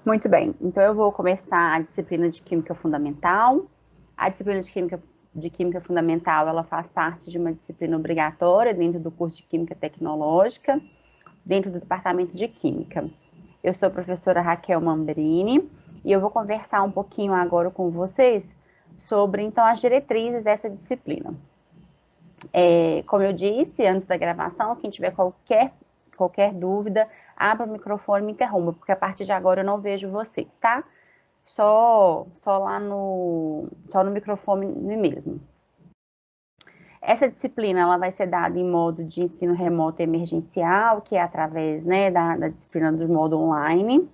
Muito bem, então eu vou começar a disciplina de Química Fundamental. A disciplina de Química Fundamental, ela faz parte de uma disciplina obrigatória dentro do curso de Química Tecnológica, dentro do Departamento de Química. Eu sou a professora Raquel Mambrini e eu vou conversar um pouquinho agora com vocês sobre, então, as diretrizes dessa disciplina. Como eu disse antes da gravação, quem tiver qualquer dúvida, abra o microfone e me interrompa, porque a partir de agora eu não vejo vocês, tá? Só no microfone mesmo. Essa disciplina ela vai ser dada em modo de ensino remoto emergencial, que é através, né, da disciplina do modo online.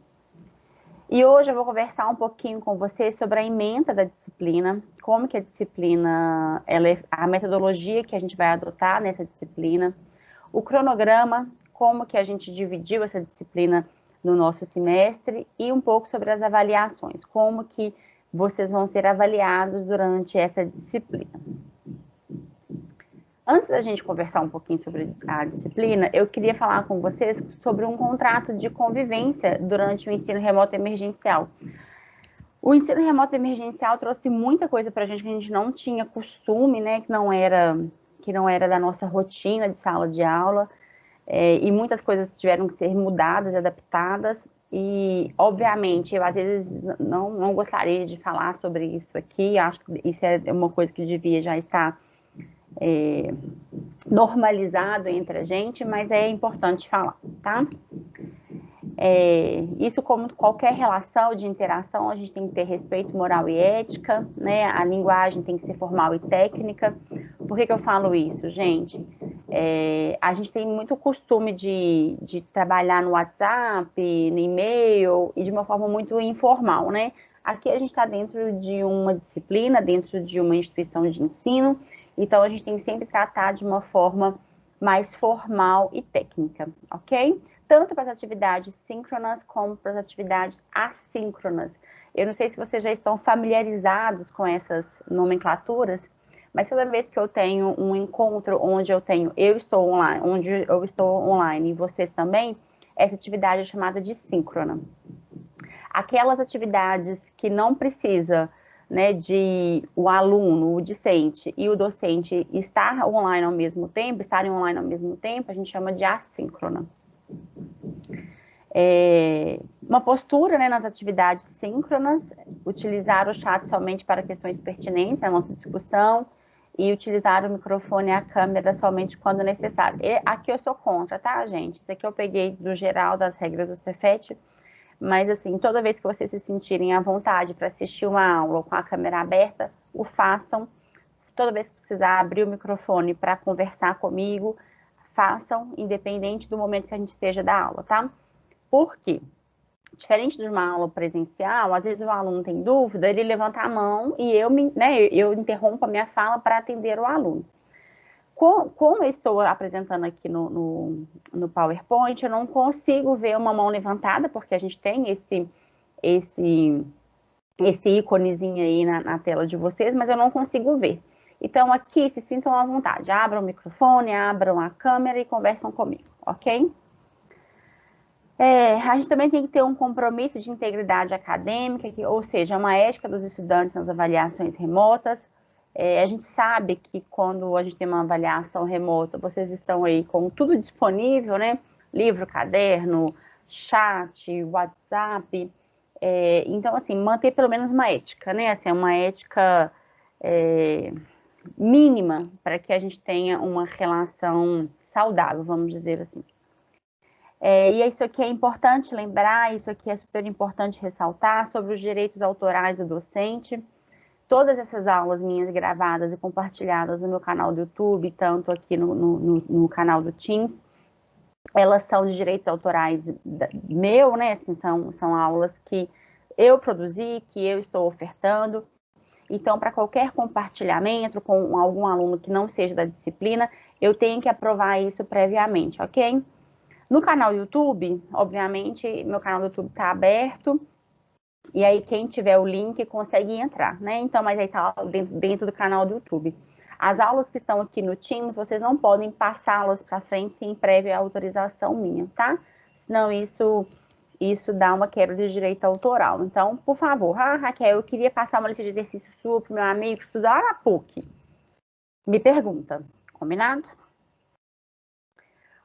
E hoje eu vou conversar um pouquinho com vocês sobre a ementa da disciplina, como que a disciplina, a metodologia que a gente vai adotar nessa disciplina, o cronograma, como que a gente dividiu essa disciplina no nosso semestre e um pouco sobre as avaliações, como que vocês vão ser avaliados durante essa disciplina. Antes da gente conversar um pouquinho sobre a disciplina, eu queria falar com vocês sobre um contrato de convivência durante o ensino remoto emergencial. O ensino remoto emergencial trouxe muita coisa para a gente que a gente não tinha costume, né, que não era da nossa rotina de sala de aula, e muitas coisas tiveram que ser mudadas, adaptadas, e, obviamente, eu às vezes não gostaria de falar sobre isso aqui, acho que isso é uma coisa que devia já estar normalizado entre a gente, mas é importante falar, tá? Isso, como qualquer relação de interação, a gente tem que ter respeito moral e ética, né? A linguagem tem que ser formal e técnica. Por que eu falo isso, gente? A gente tem muito costume de trabalhar no WhatsApp, no e-mail, e de uma forma muito informal, né? Aqui a gente está dentro de uma disciplina, dentro de uma instituição de ensino, então a gente tem que sempre tratar de uma forma mais formal e técnica, ok? Tanto para as atividades síncronas como para as atividades assíncronas. Eu não sei se vocês já estão familiarizados com essas nomenclaturas, mas toda vez que eu tenho um encontro onde eu estou online e vocês também, essa atividade é chamada de síncrona. Aquelas atividades que não precisa, né, de o aluno, o discente e o docente estarem online ao mesmo tempo, a gente chama de assíncrona. Uma postura, né, nas atividades síncronas, utilizar o chat somente para questões pertinentes à nossa discussão e utilizar o microfone e a câmera somente quando necessário. Aqui eu sou contra, tá, gente? Isso aqui eu peguei do geral das regras do Cefet, mas, assim, toda vez que vocês se sentirem à vontade para assistir uma aula com a câmera aberta, o façam. Toda vez que precisar abrir o microfone para conversar comigo, façam, independente do momento que a gente esteja da aula, tá? Por quê? Diferente de uma aula presencial, às vezes o aluno tem dúvida, ele levanta a mão e eu interrompo a minha fala para atender o aluno. Como eu estou apresentando aqui no PowerPoint, eu não consigo ver uma mão levantada, porque a gente tem esse íconezinho aí na tela de vocês, mas eu não consigo ver. Então, aqui, se sintam à vontade. Abram o microfone, abram a câmera e conversam comigo, ok? A gente também tem que ter um compromisso de integridade acadêmica, ou seja, uma ética dos estudantes nas avaliações remotas. A gente sabe que quando a gente tem uma avaliação remota, vocês estão aí com tudo disponível, né? Livro, caderno, chat, WhatsApp. Então, assim, manter pelo menos uma ética, né? Assim, uma ética mínima para que a gente tenha uma relação saudável, vamos dizer assim. E isso aqui é importante lembrar, isso aqui é super importante ressaltar sobre os direitos autorais do docente. Todas essas aulas minhas gravadas e compartilhadas no meu canal do YouTube, tanto aqui no canal do Teams, elas são de direitos autorais meu, né? Assim, são aulas que eu produzi, que eu estou ofertando. Então, para qualquer compartilhamento com algum aluno que não seja da disciplina, eu tenho que aprovar isso previamente, ok? No canal YouTube, obviamente, meu canal do YouTube está aberto, e aí quem tiver o link consegue entrar, né? Então, mas aí está dentro do canal do YouTube. As aulas que estão aqui no Teams, vocês não podem passá-las para frente sem prévia autorização minha, tá? Senão isso isso dá uma quebra de direito autoral. Então, por favor, Raquel, eu queria passar uma lista de exercício sua para o meu amigo estudar na PUC. Me pergunta, combinado?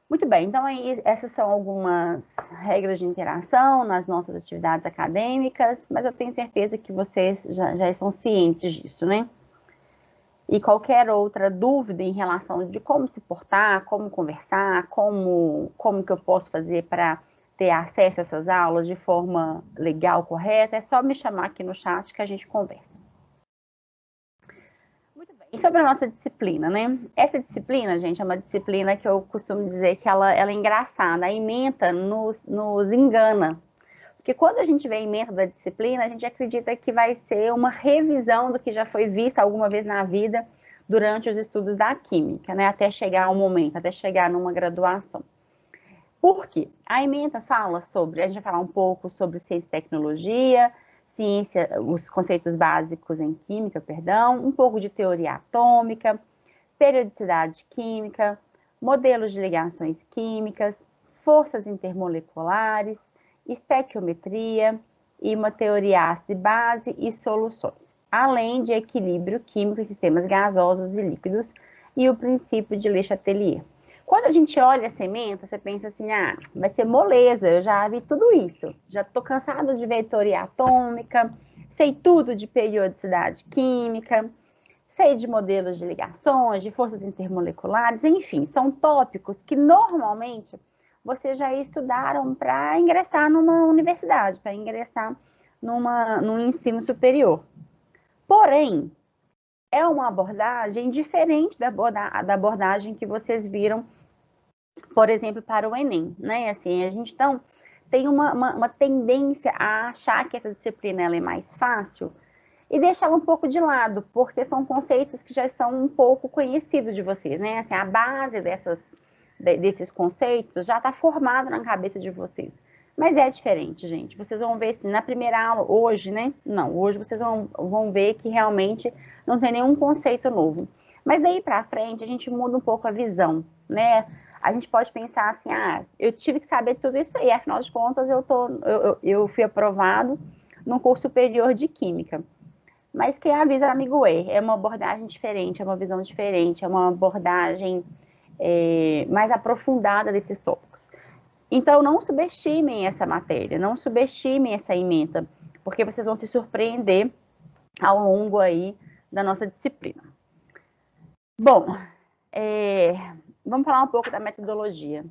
Muito bem, então aí essas são algumas regras de interação nas nossas atividades acadêmicas, mas eu tenho certeza que vocês já estão cientes disso, né? E qualquer outra dúvida em relação de como se portar, como conversar, como que eu posso fazer para ter acesso a essas aulas de forma legal, correta, é só me chamar aqui no chat que a gente conversa. Muito bem. E sobre a nossa disciplina, né? Essa disciplina, gente, é uma disciplina que eu costumo dizer que ela é engraçada. A ementa nos engana. Porque quando a gente vê a ementa da disciplina, a gente acredita que vai ser uma revisão do que já foi visto alguma vez na vida durante os estudos da química, né? Até chegar ao momento, até chegar numa graduação. Por quê? A ementa fala sobre, a gente vai falar um pouco sobre ciência e tecnologia, ciência, os conceitos básicos em química, perdão, um pouco de teoria atômica, periodicidade química, modelos de ligações químicas, forças intermoleculares, estequiometria e uma teoria ácido e base e soluções, além de equilíbrio químico em sistemas gasosos e líquidos e o princípio de Le Chatelier. Quando a gente olha a sementa, você pensa assim, vai ser moleza, eu já vi tudo isso, já estou cansado de ver teoria atômica, sei tudo de periodicidade química, sei de modelos de ligações, de forças intermoleculares, enfim, são tópicos que normalmente vocês já estudaram para ingressar numa universidade, para ingressar num ensino superior. Porém, é uma abordagem diferente da abordagem que vocês viram, por exemplo, para o Enem, né? Assim, a gente então tem uma tendência a achar que essa disciplina ela é mais fácil e deixar ela um pouco de lado, porque são conceitos que já estão um pouco conhecidos de vocês, né? Assim, a base desses conceitos já está formada na cabeça de vocês. Mas é diferente, gente. Vocês vão ver assim, na primeira aula, hoje, né? Não, hoje vocês vão ver que realmente não tem nenhum conceito novo. Mas daí para frente a gente muda um pouco a visão, né? A gente pode pensar assim, eu tive que saber tudo isso aí, afinal de contas eu fui aprovado num curso superior de Química. Mas quem avisa amigo é uma abordagem diferente, é uma visão diferente, é uma abordagem mais aprofundada desses tópicos. Então, não subestimem essa matéria, não subestimem essa ementa, porque vocês vão se surpreender ao longo aí da nossa disciplina. Bom, vamos falar um pouco da metodologia.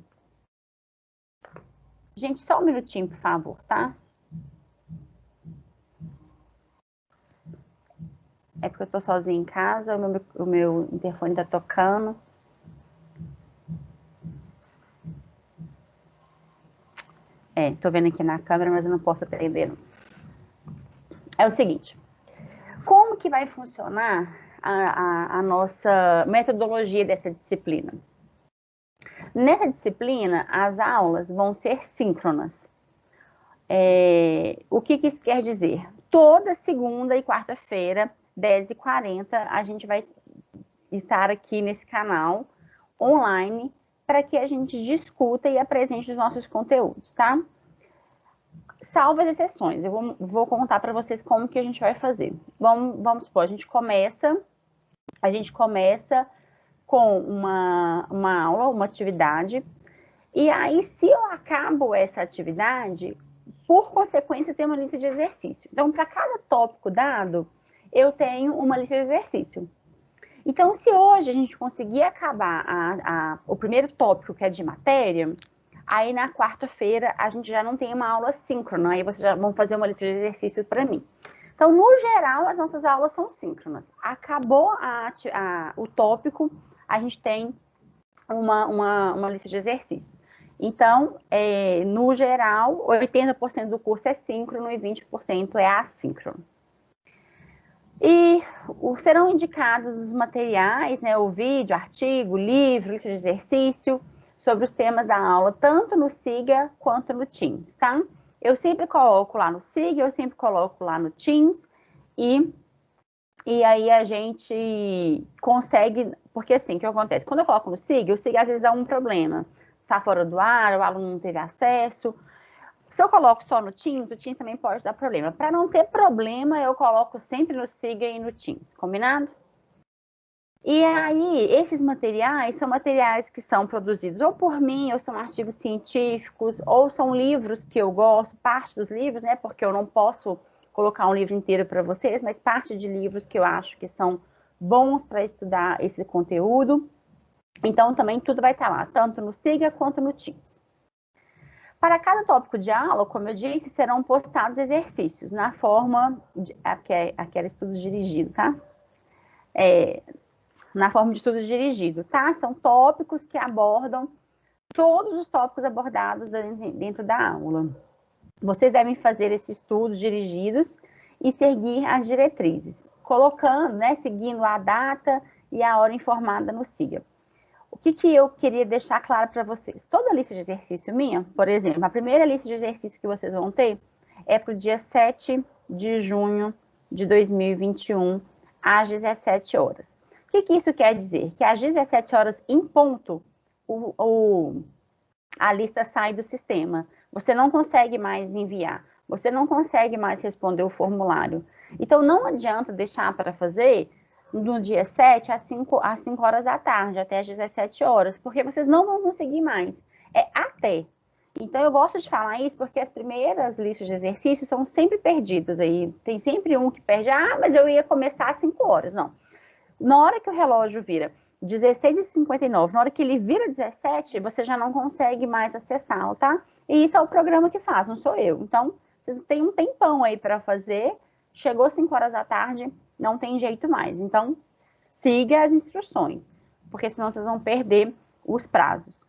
Gente, só um minutinho, por favor, tá? É porque eu tô sozinha em casa, o meu interfone tá tocando. Tô vendo aqui na câmera, mas eu não posso atender. É o seguinte, como que vai funcionar a nossa metodologia dessa disciplina? Nessa disciplina, as aulas vão ser síncronas. O que isso quer dizer? Toda segunda e quarta-feira, 10h40, a gente vai estar aqui nesse canal online para que a gente discuta e apresente os nossos conteúdos, tá? Salvo as exceções, eu vou contar para vocês como que a gente vai fazer. Vamos supor, a gente começa com uma aula, uma atividade, e aí se eu acabo essa atividade, por consequência tem uma lista de exercício. Então, para cada tópico dado, eu tenho uma lista de exercício. Então, se hoje a gente conseguir acabar o primeiro tópico, que é de matéria, aí na quarta-feira a gente já não tem uma aula síncrona, aí vocês já vão fazer uma lista de exercício para mim. Então, no geral, as nossas aulas são síncronas. Acabou o tópico, a gente tem uma lista de exercício. Então, no geral, 80% do curso é síncrono e 20% é assíncrono. E serão indicados os materiais, né, o vídeo, artigo, livro, lista de exercício, sobre os temas da aula, tanto no Siga quanto no Teams, tá? Eu sempre coloco lá no Siga, eu sempre coloco lá no Teams, e aí a gente consegue, porque assim, o que acontece? Quando eu coloco no Siga, o Siga às vezes dá um problema, tá fora do ar, o aluno não teve acesso, Se eu coloco só no Teams, o Teams também pode dar problema. Para não ter problema, eu coloco sempre no Siga e no Teams, combinado? E aí, esses materiais são materiais que são produzidos ou por mim, ou são artigos científicos, ou são livros que eu gosto, parte dos livros, né? Porque eu não posso colocar um livro inteiro para vocês, mas parte de livros que eu acho que são bons para estudar esse conteúdo. Então, também tudo vai estar lá, tanto no Siga quanto no Teams. Para cada tópico de aula, como eu disse, serão postados exercícios na forma, aqui era estudo dirigido, tá? Na forma de estudo dirigido, tá? São tópicos que abordam todos os tópicos abordados dentro da aula. Vocês devem fazer esses estudos dirigidos e seguir as diretrizes, colocando, né, seguindo a data e a hora informada no Siga. O que eu queria deixar claro para vocês? Toda lista de exercício minha, por exemplo, a primeira lista de exercício que vocês vão ter é para o dia 7 de junho de 2021, às 17 horas. O que isso quer dizer? Que às 17 horas em ponto, a lista sai do sistema. Você não consegue mais enviar. Você não consegue mais responder o formulário. Então, não adianta deixar para fazer no dia 7 às 5 horas da tarde, até às 17 horas, porque vocês não vão conseguir mais. É até. Então, eu gosto de falar isso porque as primeiras listas de exercícios são sempre perdidas. Aí tem sempre um que perde, mas eu ia começar às 5 horas. Não. Na hora que o relógio vira 16h59, na hora que ele vira 17, você já não consegue mais acessá-lo, tá? E isso é o programa que faz, não sou eu. Então, vocês têm um tempão aí para fazer, chegou 5 horas da tarde, não tem jeito mais. Então, siga as instruções, porque senão vocês vão perder os prazos.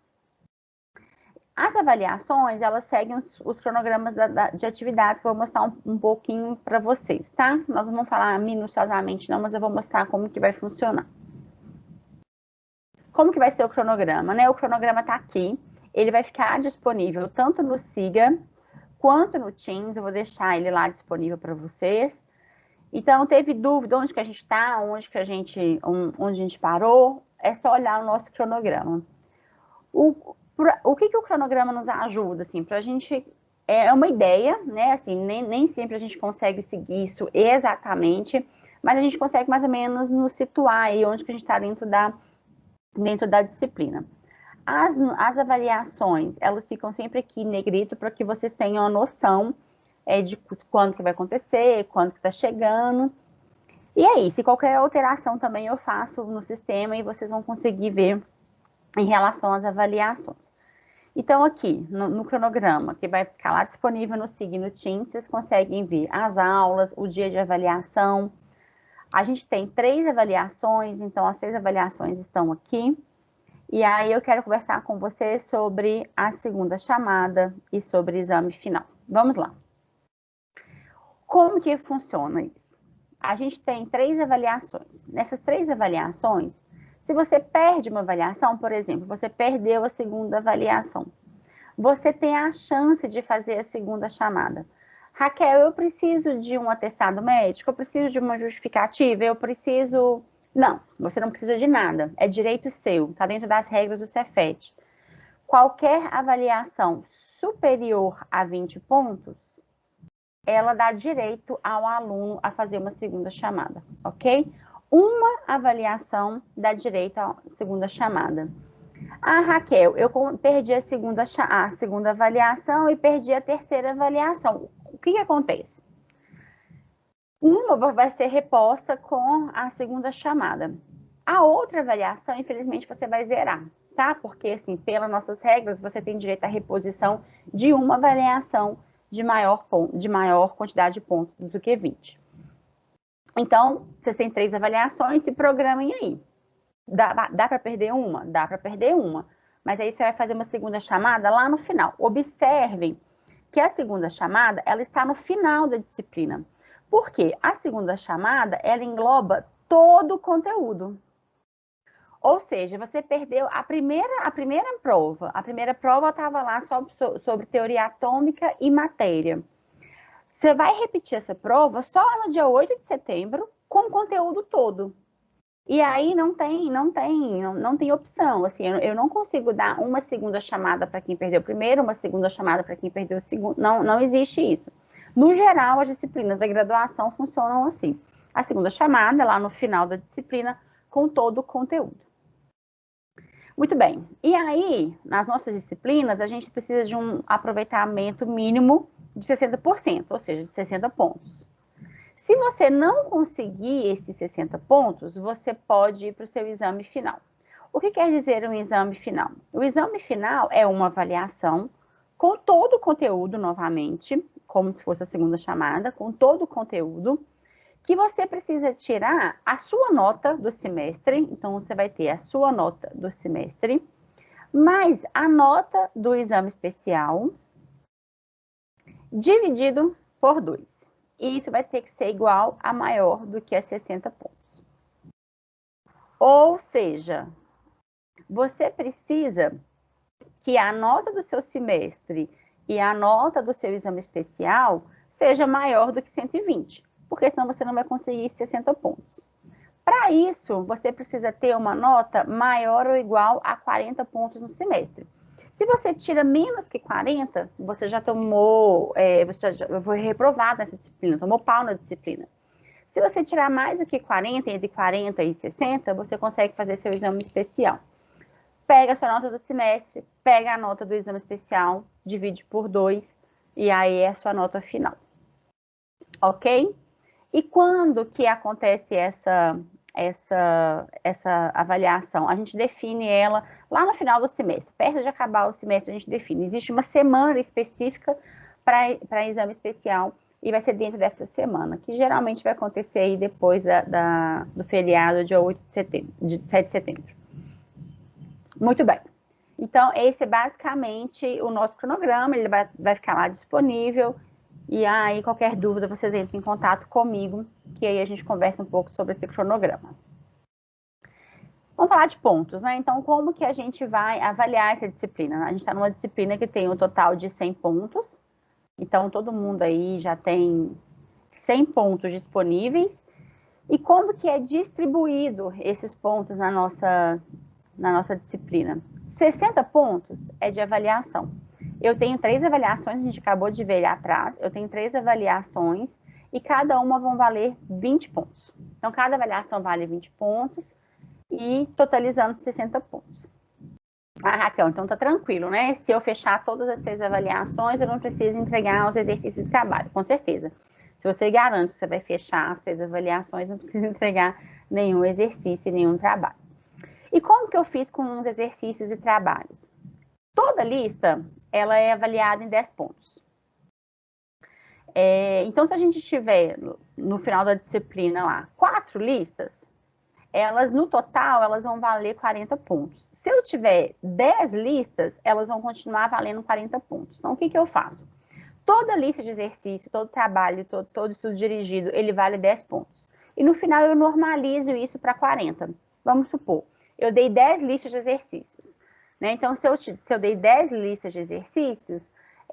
As avaliações, elas seguem os cronogramas de atividades que eu vou mostrar um pouquinho para vocês, tá? Nós não vamos falar minuciosamente não, mas eu vou mostrar como que vai funcionar. Como que vai ser o cronograma, né? O cronograma tá aqui, ele vai ficar disponível tanto no Siga quanto no Teams, eu vou deixar ele lá disponível para vocês. Então, teve dúvida onde que a gente está, onde a gente parou, é só olhar o nosso cronograma. O que o cronograma nos ajuda, assim, para a gente, é uma ideia, né, assim, nem sempre a gente consegue seguir isso exatamente, mas a gente consegue mais ou menos nos situar aí onde que a gente está dentro da disciplina. As avaliações, elas ficam sempre aqui em negrito para que vocês tenham a noção de quando que vai acontecer, quando que está chegando. E aí, se qualquer alteração também eu faço no sistema e vocês vão conseguir ver em relação às avaliações. Então, aqui, no cronograma, que vai ficar lá disponível no Siga e no Teams, vocês conseguem ver as aulas, o dia de avaliação. A gente tem 3 avaliações, então as 3 avaliações estão aqui. E aí eu quero conversar com vocês sobre a segunda chamada e sobre o exame final. Vamos lá. Como que funciona isso? A gente tem 3 avaliações. Nessas 3 avaliações, se você perde uma avaliação, por exemplo, você perdeu a segunda avaliação, você tem a chance de fazer a segunda chamada. Raquel, eu preciso de um atestado médico, eu preciso de uma justificativa, eu preciso... Não, você não precisa de nada, é direito seu, está dentro das regras do Cefet. Qualquer avaliação superior a 20 pontos, ela dá direito ao aluno a fazer uma segunda chamada, ok? Uma avaliação dá direito à segunda chamada. Raquel, eu perdi a segunda avaliação e perdi a terceira avaliação. O que acontece? Uma vai ser reposta com a segunda chamada. A outra avaliação, infelizmente, você vai zerar, tá? Porque, assim, pelas nossas regras, você tem direito à reposição de uma avaliação de maior quantidade de pontos do que 20. Então, vocês têm 3 avaliações, se programem aí. Dá para perder uma? Dá para perder uma. Mas aí você vai fazer uma segunda chamada lá no final. Observem que a segunda chamada, ela está no final da disciplina. Por quê? A segunda chamada, ela engloba todo o conteúdo. Ou seja, você perdeu a primeira prova. A primeira prova estava lá sobre teoria atômica e matéria. Você vai repetir essa prova só no dia 8 de setembro, com o conteúdo todo. E aí não tem opção, assim, eu não consigo dar uma segunda chamada para quem perdeu o primeiro, uma segunda chamada para quem perdeu o segundo, não existe isso. No geral, as disciplinas da graduação funcionam assim. A segunda chamada, lá no final da disciplina, com todo o conteúdo. Muito bem, e aí, nas nossas disciplinas, a gente precisa de um aproveitamento mínimo de 60%, ou seja, de 60 pontos. Se você não conseguir esses 60 pontos, você pode ir para o seu exame final. O que quer dizer um exame final? O exame final é uma avaliação com todo o conteúdo, novamente, como se fosse a segunda chamada, com todo o conteúdo, que você precisa tirar a sua nota do semestre, então você vai ter a sua nota do semestre, mais a nota do exame especial, dividido por 2. E isso vai ter que ser igual a maior do que a 60 pontos. Ou seja, você precisa que a nota do seu semestre e a nota do seu exame especial seja maior do que 120, porque senão você não vai conseguir 60 pontos. Para isso, você precisa ter uma nota maior ou igual a 40 pontos no semestre. Se você tira menos que 40, você já tomou, você já foi reprovado na disciplina, tomou pau na disciplina. Se você tirar mais do que 40, entre 40 e 60, você consegue fazer seu exame especial. Pega a sua nota do semestre, pega a nota do exame especial, divide por 2, e aí é a sua nota final. Ok? E quando que acontece essa avaliação? A gente define ela lá no final do semestre, perto de acabar o semestre, a gente define. Existe uma semana específica para exame especial e vai ser dentro dessa semana, que geralmente vai acontecer aí depois do feriado, dia 8 de setembro, de 7 de setembro. Muito bem. Então, esse é basicamente o nosso cronograma, ele vai ficar lá disponível. E aí, qualquer dúvida, vocês entram em contato comigo, que aí a gente conversa um pouco sobre esse cronograma. Vamos falar de pontos, né? Então, como que a gente vai avaliar essa disciplina? A gente está numa disciplina que tem um total de 100 pontos. Então, todo mundo aí já tem 100 pontos disponíveis. E como que é distribuído esses pontos na nossa disciplina? 60 pontos é de avaliação. Eu tenho 3 avaliações, a gente acabou de ver atrás, eu tenho 3 avaliações e cada uma vão valer 20 pontos. Então, cada avaliação vale 20 pontos e totalizando 60 pontos. Ah, Raquel, então tá tranquilo, né? Se eu fechar todas as 3 avaliações, eu não preciso entregar os exercícios de trabalho, com certeza. Se você garante que você vai fechar as 3 avaliações, não precisa entregar nenhum exercício e nenhum trabalho. E como que eu fiz com os exercícios e trabalhos? Toda lista, ela é avaliada em 10 pontos. Então, se a gente tiver, no final da disciplina lá, 4 listas, no total, elas vão valer 40 pontos. Se eu tiver 10 listas, elas vão continuar valendo 40 pontos. Então, o que eu faço? Toda lista de exercício, todo trabalho, todo estudo dirigido, ele vale 10 pontos. E no final, eu normalizo isso para 40. Vamos supor, eu dei 10 listas de exercícios. Né? Então, se eu dei 10 listas de exercícios,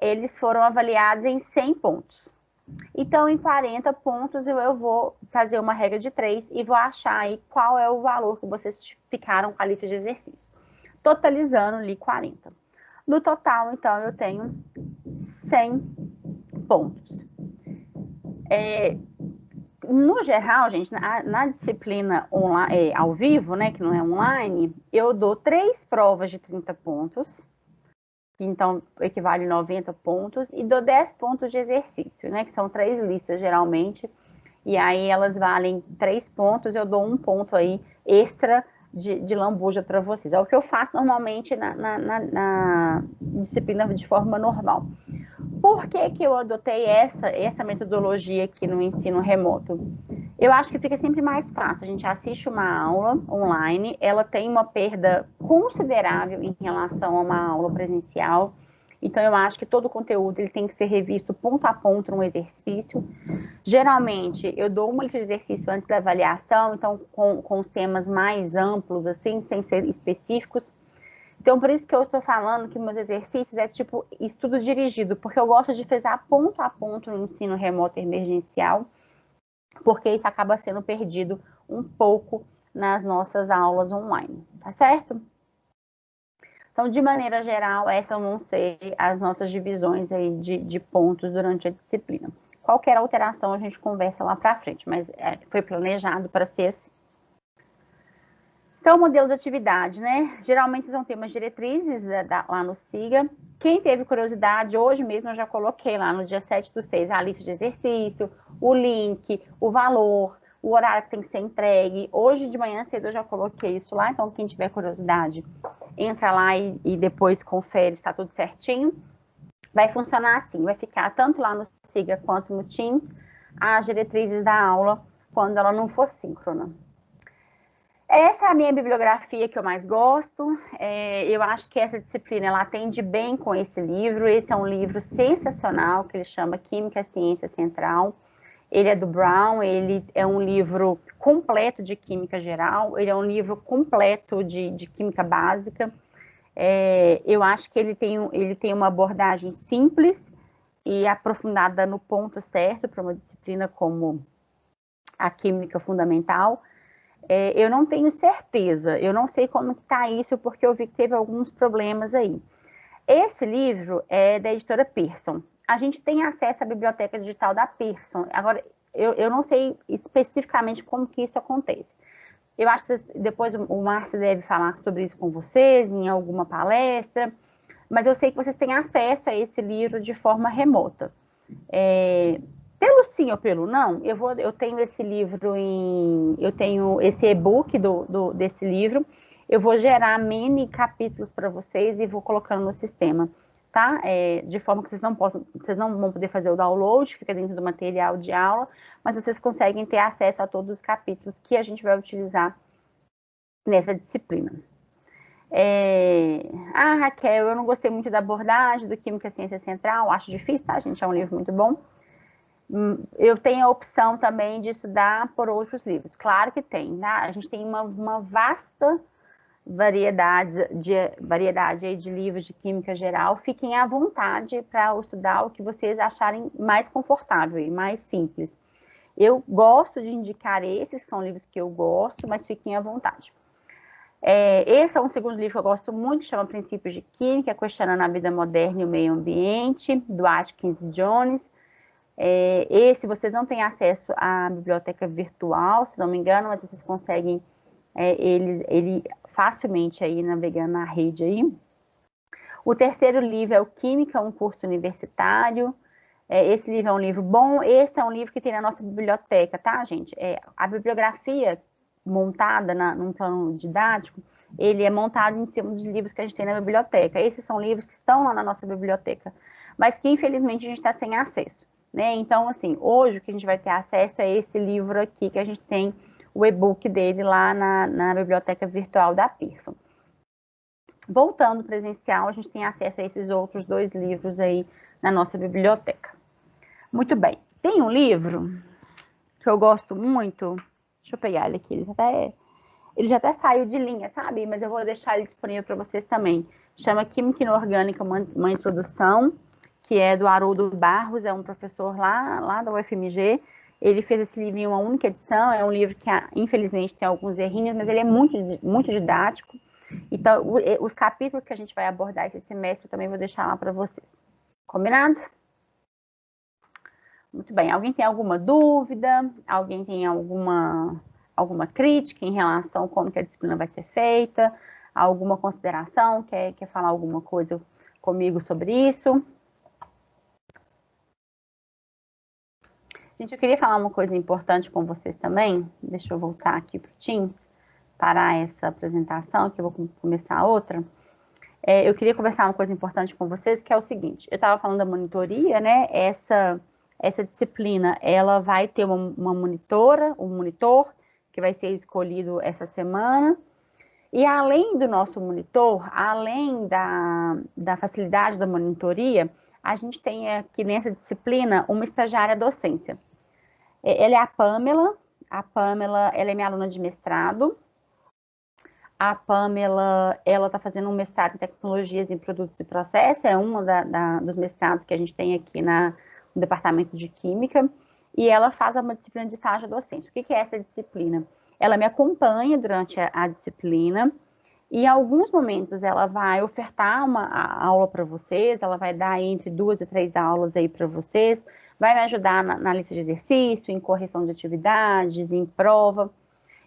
eles foram avaliados em 100 pontos. Então, em 40 pontos, eu vou fazer uma regra de 3 e vou achar aí qual é o valor que vocês ficaram com a lista de exercício. Totalizando ali 40. No total, então, eu tenho 100 pontos. No geral, gente, na disciplina ao vivo, né, que não é online, eu dou 3 provas de 30 pontos, que então equivale a 90 pontos, e dou 10 pontos de exercício, né, que são 3 listas geralmente, e aí elas valem 3 pontos, eu dou 1 ponto aí extra de lambuja para vocês. É o que eu faço normalmente na disciplina de forma normal. Por que eu adotei essa metodologia aqui no ensino remoto? Eu acho que fica sempre mais fácil. A gente assiste uma aula online, ela tem uma perda considerável em relação a uma aula presencial. Então, eu acho que todo o conteúdo ele tem que ser revisto ponto a ponto no exercício. Geralmente, eu dou uma lista de exercício antes da avaliação, então, com os temas mais amplos, assim, sem ser específicos. Então, por isso que eu estou falando que meus exercícios é tipo estudo dirigido, porque eu gosto de fazer ponto a ponto no ensino remoto emergencial, porque isso acaba sendo perdido um pouco nas nossas aulas online, tá certo? Então, de maneira geral, essas vão ser as nossas divisões aí de pontos durante a disciplina. Qualquer alteração a gente conversa lá para frente, mas foi planejado para ser assim. Então, o modelo de atividade, né? Geralmente são temas diretrizes lá no SIGA. Quem teve curiosidade, hoje mesmo eu já coloquei lá no dia 7/6 a lista de exercício, o link, o valor, o horário que tem que ser entregue. Hoje de manhã cedo eu já coloquei isso lá, então quem tiver curiosidade, entra lá e depois confere se está tudo certinho. Vai funcionar assim, vai ficar tanto lá no SIGA quanto no Teams, as diretrizes da aula, quando ela não for síncrona. Essa é a minha bibliografia que eu mais gosto. Eu acho que essa disciplina ela atende bem com esse livro. Esse é um livro sensacional, que ele chama Química Ciência Central. Ele é do Brown, ele é um livro completo de química geral, ele é um livro completo de química básica. Eu acho que ele tem uma abordagem simples e aprofundada no ponto certo para uma disciplina como a química fundamental. Eu não tenho certeza, eu não sei como está isso, porque eu vi que teve alguns problemas aí. Esse livro é da editora Pearson. A gente tem acesso à biblioteca digital da Pearson. Agora, eu não sei especificamente como que isso acontece. Eu acho que depois o Márcio deve falar sobre isso com vocês em alguma palestra, mas eu sei que vocês têm acesso a esse livro de forma remota. Pelo sim ou pelo não, eu tenho esse livro eu tenho esse e-book desse livro, eu vou gerar mini capítulos para vocês e vou colocando no sistema, tá? De forma que vocês não vão poder fazer o download, fica dentro do material de aula, mas vocês conseguem ter acesso a todos os capítulos que a gente vai utilizar nessa disciplina. Raquel, eu não gostei muito da abordagem do Química Ciência Central, acho difícil, tá, gente? É um livro muito bom. Eu tenho a opção também de estudar por outros livros. Claro que tem, tá? A gente tem uma vasta variedade aí de livros de química geral. Fiquem à vontade para estudar o que vocês acharem mais confortável e mais simples. Eu gosto de indicar esses, são livros que eu gosto, mas fiquem à vontade. Esse é um segundo livro que eu gosto muito, que chama Princípios de Química, questionando a vida moderna e o meio ambiente, do Atkins e Jones. Esse vocês não têm acesso à biblioteca virtual, se não me engano, mas vocês conseguem ele facilmente aí navegando na rede aí. O terceiro livro é o Química, um curso universitário. Esse livro é um livro bom, esse é um livro que tem na nossa biblioteca, tá, gente? A bibliografia montada num plano didático, ele é montado em cima de livros que a gente tem na biblioteca. Esses são livros que estão lá na nossa biblioteca, mas que infelizmente a gente está sem acesso, né? Então, assim, hoje o que a gente vai ter acesso é esse livro aqui, que a gente tem o e-book dele lá na biblioteca virtual da Pearson. Voltando presencial, a gente tem acesso a esses outros dois livros aí na nossa biblioteca. Muito bem. Tem um livro que eu gosto muito, deixa eu pegar ele aqui, ele já até saiu de linha, sabe? Mas eu vou deixar ele disponível para vocês também. Chama Química Inorgânica, uma introdução, que é do Haroldo Barros, é um professor lá da UFMG. Ele fez esse livro em uma única edição, é um livro que infelizmente tem alguns errinhos, mas ele é muito, muito didático. Então, os capítulos que a gente vai abordar esse semestre eu também vou deixar lá para vocês. Combinado? Muito bem. Alguém tem alguma dúvida? Alguém tem alguma crítica em relação a como que a disciplina vai ser feita? Alguma consideração? Quer falar alguma coisa comigo sobre isso? Gente, eu queria falar uma coisa importante com vocês também. Deixa eu voltar aqui para o Teams, parar essa apresentação, que eu vou começar outra. Eu queria conversar uma coisa importante com vocês, que é o seguinte. Eu estava falando da monitoria, né? Essa disciplina, ela vai ter uma monitora, um monitor, que vai ser escolhido essa semana. E além do nosso monitor, além da facilidade da monitoria, a gente tem aqui nessa disciplina uma estagiária docência. Ela é a Pamela, ela é minha aluna de mestrado. A Pamela, ela está fazendo um mestrado em tecnologias em produtos e processos, é um dos mestrados que a gente tem aqui no departamento de química, e ela faz uma disciplina de estágio docente. O que é essa disciplina? ela me acompanha durante a disciplina, e em alguns momentos ela vai ofertar a aula para vocês, ela vai dar entre 2 e 3 aulas aí para vocês, vai me ajudar na lista de exercício, em correção de atividades, em prova.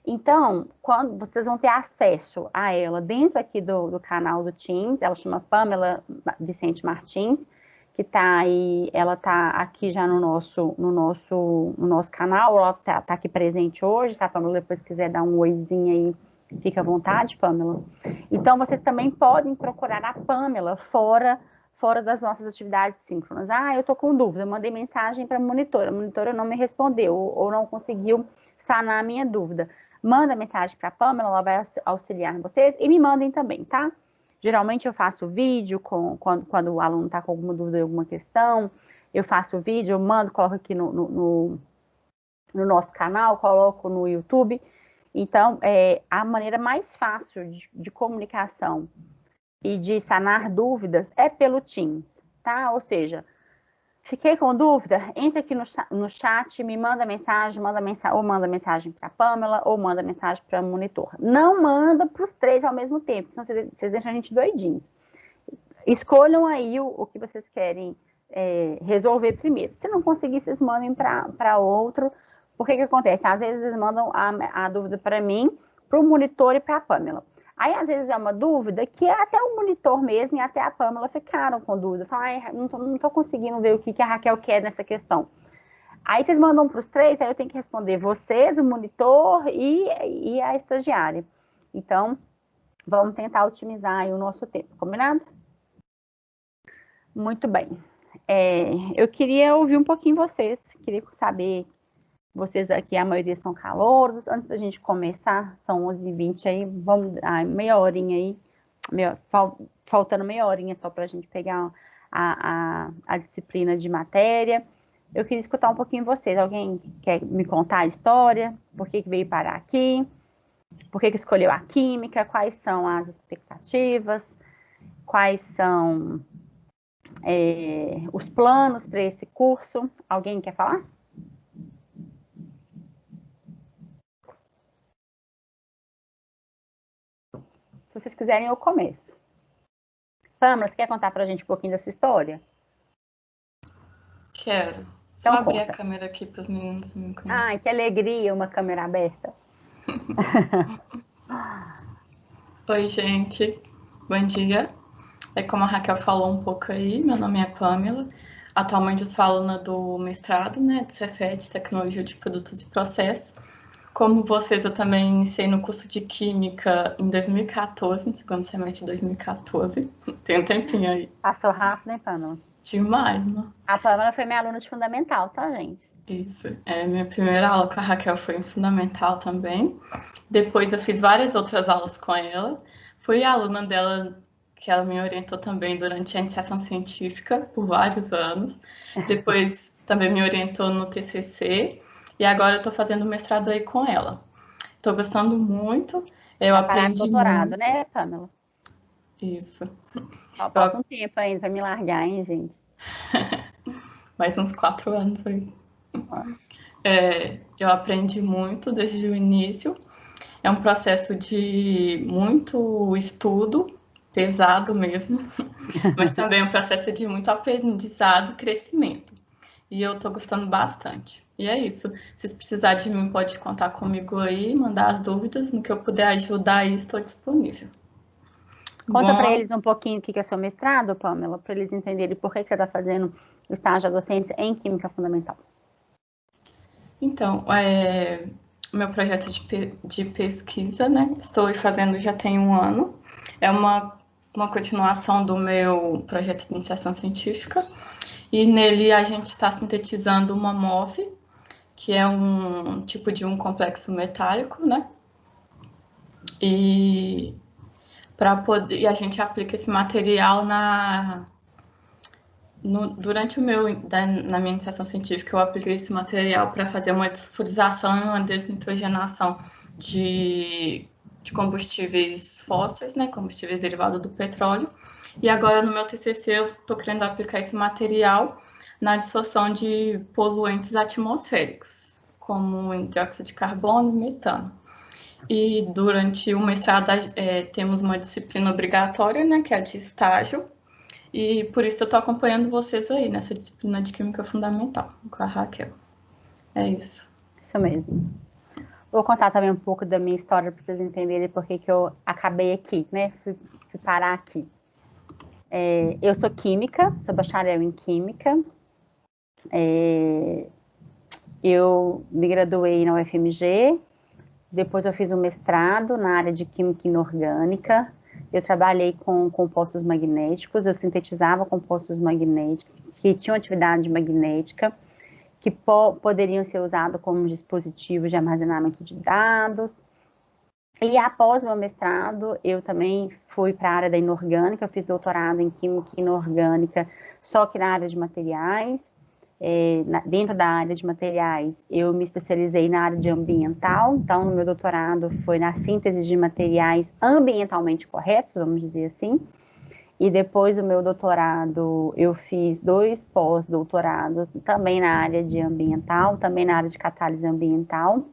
Então, quando vocês vão ter acesso a ela dentro aqui do canal do Teams, ela chama Pamela Vicente Martins, que tá aí, ela tá aqui já no nosso canal, ela tá aqui presente hoje, se a Pamela depois quiser dar um oizinho aí, fica à vontade, Pamela. Então, vocês também podem procurar a Pamela fora das nossas atividades síncronas. Ah, eu tô com dúvida, eu mandei mensagem para a monitora não me respondeu, ou não conseguiu sanar a minha dúvida. Manda mensagem para a Pamela, ela vai auxiliar vocês, e me mandem também, tá? Geralmente eu faço vídeo quando o aluno está com alguma dúvida, alguma questão, eu faço vídeo, eu mando, coloco aqui no nosso canal, coloco no YouTube. Então, a maneira mais fácil de comunicação e de sanar dúvidas é pelo Teams, tá? Ou seja, fiquei com dúvida? Entra aqui no chat, me manda mensagem, ou manda mensagem para a Pamela, ou manda mensagem para o monitor. Não manda para os 3 ao mesmo tempo, senão vocês deixam a gente doidinhos. Escolham aí o que vocês querem resolver primeiro. Se não conseguir, vocês mandem para outro. Por que acontece? Às vezes eles mandam a dúvida para mim, para o monitor e para a Pamela. Aí, às vezes, é uma dúvida que até o monitor mesmo e até a Pamela ficaram com dúvida. Falam, não tô conseguindo ver o que a Raquel quer nessa questão. Aí, vocês mandam para os 3, aí eu tenho que responder vocês, o monitor e a estagiária. Então, vamos tentar otimizar aí o nosso tempo, combinado? Muito bem. Eu queria ouvir um pouquinho vocês, queria saber, vocês aqui, a maioria são calouros. Antes da gente começar, são 11h20 aí, vamos dar meia horinha aí, faltando meia horinha só para a gente pegar a disciplina de matéria. Eu queria escutar um pouquinho vocês. Alguém quer me contar a história? Por que veio parar aqui? Por que escolheu a química? Quais são as expectativas? Quais são os planos para esse curso? Alguém quer falar? Se vocês quiserem, eu começo. Pamela, você quer contar para a gente um pouquinho dessa história? Quero. Só então, abrir a câmera aqui para os meninos me conhecerem. Ai, que alegria, uma câmera aberta. Oi, gente. Bom dia. Como a Raquel falou um pouco aí, meu nome é Pamela. Atualmente eu sou aluna do mestrado, né, do Cefet, Tecnologia de Produtos e Processos. Como vocês, eu também iniciei no curso de Química em 2014, no segundo semestre de 2014. Tem um tempinho aí. Passou rápido, hein, Pamela? Demais, né? A Pamela foi minha aluna de Fundamental, tá, gente? Isso. Minha primeira aula com a Raquel foi em Fundamental também. Depois eu fiz várias outras aulas com ela. Fui aluna dela, que ela me orientou também durante a iniciação científica por vários anos. Depois também me orientou no TCC. E agora eu estou fazendo mestrado aí com ela. Estou gostando muito. Eu aprendi doutorado, muito. Né, Pamela? Isso. Falta um tempo ainda para me largar, hein, gente? Mais uns 4 anos aí. Eu aprendi muito desde o início. É um processo de muito estudo, pesado mesmo, mas também é um processo de muito aprendizado e crescimento. E eu tô gostando bastante. E é isso. Se precisar de mim, pode contar comigo aí, mandar as dúvidas. No que eu puder ajudar aí, estou disponível. Conta para eles um pouquinho o que é seu mestrado, Pamela, para eles entenderem por que você está fazendo o estágio da docência em Química Fundamental. Então, meu projeto de pesquisa, né? Estou fazendo já tem 1 ano. É uma continuação do meu projeto de iniciação científica. E nele a gente está sintetizando uma MOF, que é um tipo de um complexo metálico, né? E a gente aplica esse material durante na minha iniciação científica, eu apliquei esse material para fazer uma desfluorização e uma desnitrogenação de combustíveis fósseis, né, combustíveis derivados do petróleo. E agora no meu TCC eu estou querendo aplicar esse material na dissorção de poluentes atmosféricos, como dióxido de carbono e metano. E durante o mestrado temos uma disciplina obrigatória, né, que é a de estágio. E por isso eu estou acompanhando vocês aí nessa disciplina de Química Fundamental, com a Raquel. É isso. Isso mesmo. Vou contar também um pouco da minha história para vocês entenderem por que eu acabei aqui, né? Fui parar aqui. Eu sou química, sou bacharel em química. Eu me graduei na UFMG, depois eu fiz um mestrado na área de química inorgânica. Eu trabalhei com compostos magnéticos, eu sintetizava compostos magnéticos que tinham atividade magnética, que poderiam ser usados como dispositivos de armazenamento de dados. E após o meu mestrado, eu também fui para a área da inorgânica, eu fiz doutorado em química inorgânica, só que na área de materiais. Dentro da área de materiais, eu me especializei na área de ambiental, então no meu doutorado foi na síntese de materiais ambientalmente corretos, vamos dizer assim. E depois do meu doutorado, eu fiz 2 pós-doutorados, também na área de ambiental, também na área de catálise ambiental.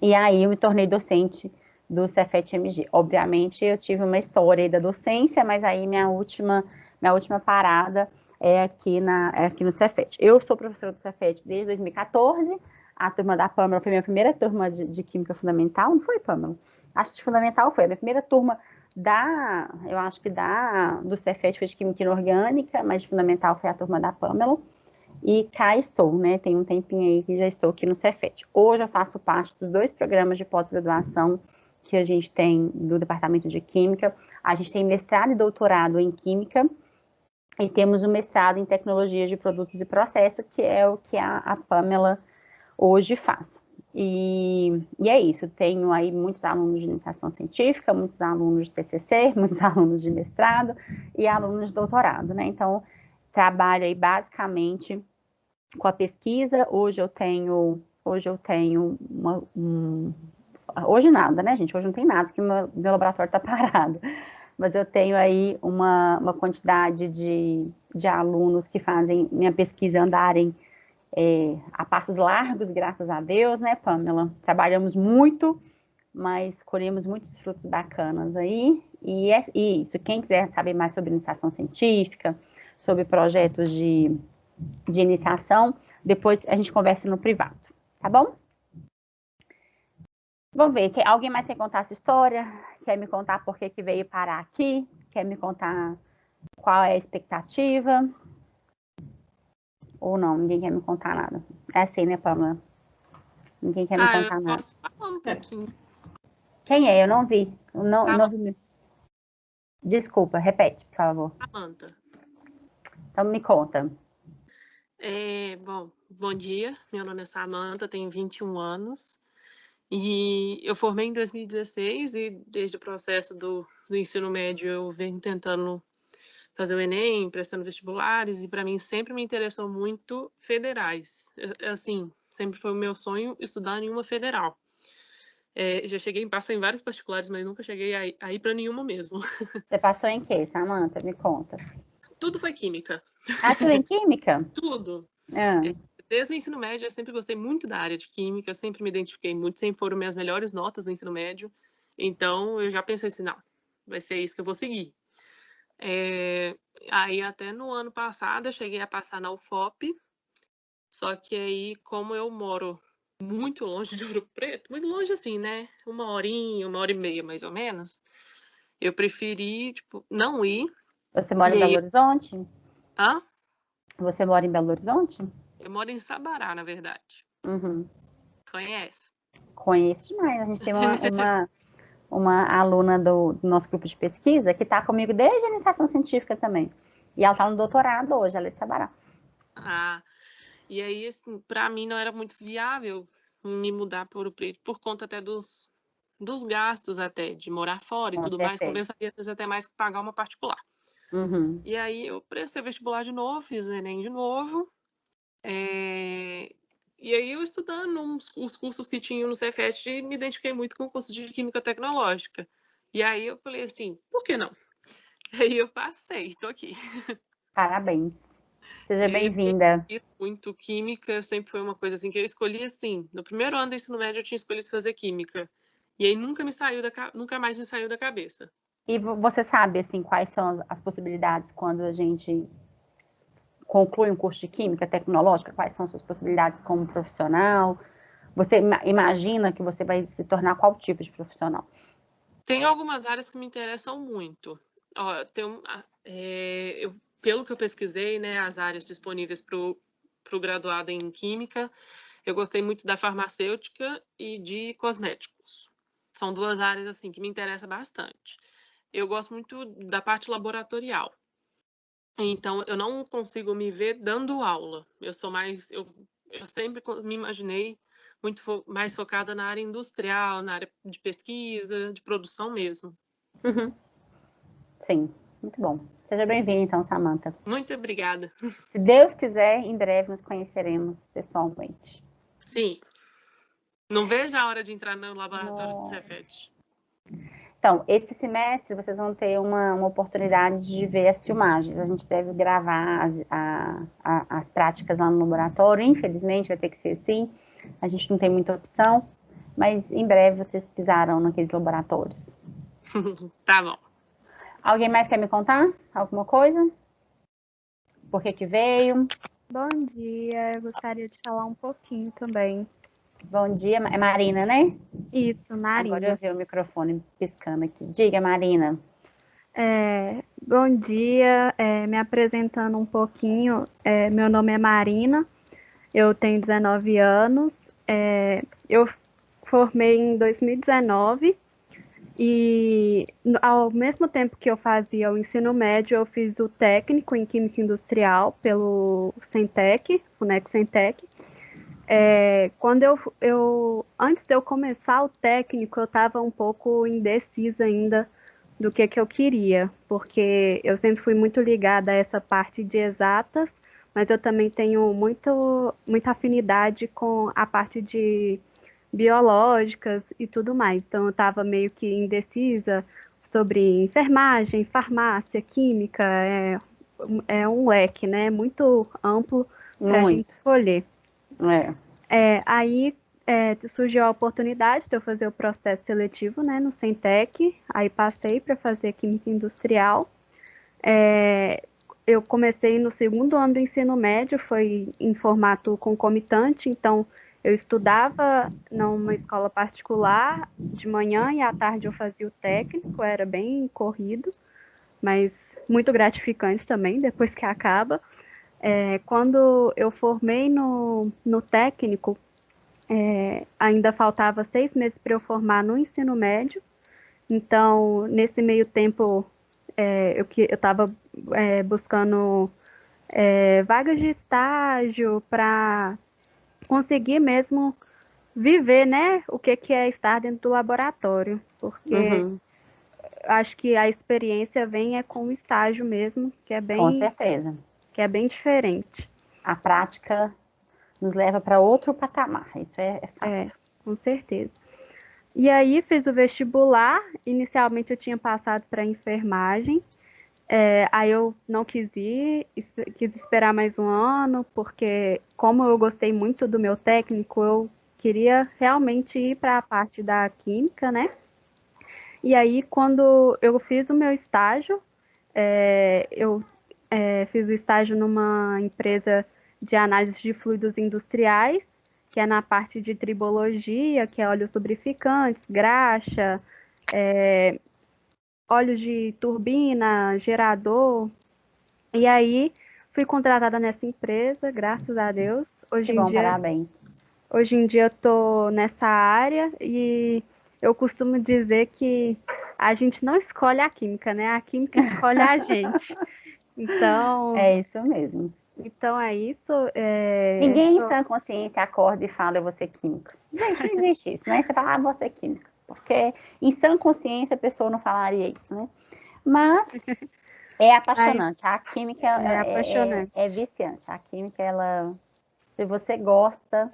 E aí eu me tornei docente do Cefet-MG. Obviamente, eu tive uma história aí da docência, mas aí minha última parada é aqui no Cefet. Eu sou professora do Cefet desde 2014. A turma da Pâmela foi minha primeira turma de Química Fundamental, não foi, Pâmela? Acho que de Fundamental foi. A minha primeira turma do Cefet foi de Química Inorgânica, mas de Fundamental foi a turma da Pâmela. E cá estou, né? Tem um tempinho aí que já estou aqui no Cefet. Hoje eu faço parte dos 2 programas de pós-graduação que a gente tem do Departamento de Química. A gente tem mestrado e doutorado em Química e temos um mestrado em Tecnologias de Produtos e Processos, que é o que a Pâmela hoje faz. E é isso, tenho aí muitos alunos de iniciação científica, muitos alunos de TCC, muitos alunos de mestrado e alunos de doutorado, né? Então, trabalho aí basicamente com a pesquisa. Hoje eu tenho hoje nada, né, gente? Hoje não tem nada, porque meu laboratório está parado. Mas eu tenho aí uma quantidade de alunos que fazem minha pesquisa andarem a passos largos, graças a Deus, né, Pâmela? Trabalhamos muito, mas colhemos muitos frutos bacanas aí. E isso, quem quiser saber mais sobre iniciação científica, sobre projetos de iniciação, depois a gente conversa no privado, tá bom? Vamos ver, alguém mais quer contar a sua história? Quer me contar por que veio parar aqui? Quer me contar qual é a expectativa? Ou não, ninguém quer me contar nada. É assim, né, Pâmela? Ninguém quer me contar nada. Posso falar um pouquinho. Quem é? Eu não vi. Não vi. Desculpa, repete, por favor. Samantha. Então me conta. Bom dia. Meu nome é Samantha, tenho 21 anos. E eu formei em 2016 e desde o processo do ensino médio eu venho tentando fazer o Enem, prestando vestibulares, e para mim sempre me interessou muito federais. Assim, sempre foi o meu sonho estudar em uma federal. Já cheguei a passar em várias particulares, mas nunca cheguei a ir para nenhuma mesmo. Você passou em quê, Samantha? Me conta. Tudo foi química. Tudo em química? Tudo. Ah. Desde o ensino médio, eu sempre gostei muito da área de química, sempre me identifiquei muito, sempre foram minhas melhores notas no ensino médio. Então, eu já pensei assim, não, vai ser isso que eu vou seguir. Aí, até no ano passado, eu cheguei a passar na UFOP, só que aí, como eu moro muito longe de Ouro Preto, muito longe assim, né? 1h30, 1h30, mais ou menos, eu preferi, não ir. Você mora em Belo Horizonte? Hã? Você mora em Belo Horizonte? Eu moro em Sabará, na verdade. Uhum. Conhece? Conheço demais. A gente tem uma aluna do nosso grupo de pesquisa que está comigo desde a iniciação científica também. E ela está no doutorado hoje, ela é de Sabará. E aí, assim, para mim não era muito viável me mudar para Ouro Preto por conta até dos gastos até, de morar fora e tudo mais, compensaria até mais que pagar uma particular. Uhum. E aí eu prestei vestibular de novo, fiz o Enem de novo, e aí eu estudando os cursos que tinham no Cefet, me identifiquei muito com o curso de Química Tecnológica. E aí eu falei assim, por que não? Aí eu passei, tô aqui. Parabéns. Seja bem-vinda. Muito química, sempre foi uma coisa assim que eu escolhi assim. No primeiro ano do ensino médio eu tinha escolhido fazer química. E aí nunca mais me saiu da cabeça. E você sabe, assim, quais são as possibilidades quando a gente conclui um curso de Química Tecnológica? Quais são as suas possibilidades como profissional? Você imagina que você vai se tornar qual tipo de profissional? Tem algumas áreas que me interessam muito. Ó, pelo que eu pesquisei, né, as áreas disponíveis para o graduado em Química, eu gostei muito da farmacêutica e de cosméticos. São duas áreas assim que me interessam bastante. Eu gosto muito da parte laboratorial. Então, eu não consigo me ver dando aula. Eu sempre me imaginei mais focada na área industrial, na área de pesquisa, de produção mesmo. Uhum. Sim, muito bom. Seja bem-vinda, então, Samantha. Muito obrigada. Se Deus quiser, em breve nos conheceremos pessoalmente. Sim. Não vejo a hora de entrar no laboratório do Cefet. Então, esse semestre vocês vão ter uma oportunidade de ver as filmagens. A gente deve gravar as práticas lá no laboratório. Infelizmente, vai ter que ser assim. A gente não tem muita opção. Mas em breve vocês pisarão naqueles laboratórios. Tá bom. Alguém mais quer me contar alguma coisa? Por que veio? Bom dia, eu gostaria de falar um pouquinho também. Bom dia, é Marina, né? Isso, Marina. Agora eu vi o microfone piscando aqui. Diga, Marina. Bom dia, me apresentando um pouquinho, meu nome é Marina, eu tenho 19 anos, eu formei em 2019 e ao mesmo tempo que eu fazia o ensino médio, eu fiz o técnico em Química Industrial pelo Centec, o NEC Centec. Quando antes de eu começar o técnico, eu estava um pouco indecisa ainda do que eu queria, porque eu sempre fui muito ligada a essa parte de exatas, mas eu também tenho muita afinidade com a parte de biológicas e tudo mais. Então eu estava meio que indecisa sobre enfermagem, farmácia, química, é um leque, né? Muito amplo para a gente escolher. Aí surgiu a oportunidade de eu fazer o processo seletivo, né, no Centec, aí passei para fazer Química Industrial. Eu comecei no segundo ano do ensino médio, foi em formato concomitante, então eu estudava numa escola particular de manhã e à tarde eu fazia o técnico, era bem corrido, mas muito gratificante também, depois que acaba. Quando eu formei no técnico, ainda faltava 6 meses para eu formar no ensino médio. Então, nesse meio tempo, eu estava buscando vagas de estágio para conseguir mesmo viver, né, o que é estar dentro do laboratório. Porque acho que a experiência vem com o estágio mesmo, que é bem... Com certeza. Que é bem diferente. A prática nos leva para outro patamar, isso é fato. Com certeza. E aí fiz o vestibular, inicialmente eu tinha passado para enfermagem, aí eu não quis ir, quis esperar mais um ano, porque como eu gostei muito do meu técnico, eu queria realmente ir para a parte da química, né? E aí quando eu fiz o meu estágio, eu fiz o estágio numa empresa de análise de fluidos industriais, que é na parte de tribologia, que é óleos lubrificantes, graxa, óleo de turbina, gerador. E aí fui contratada nessa empresa, graças a Deus. Parabéns. Hoje em dia eu estou nessa área e eu costumo dizer que a gente não escolhe a química, né? A química escolhe a gente. Então... É isso mesmo. Então é isso. Ninguém em sã consciência acorda e fala, eu vou ser química. Gente, não existe isso, né? Você fala, vou ser química. Porque em sã consciência a pessoa não falaria isso, né? Mas é apaixonante. A química é viciante. A química, se você gosta,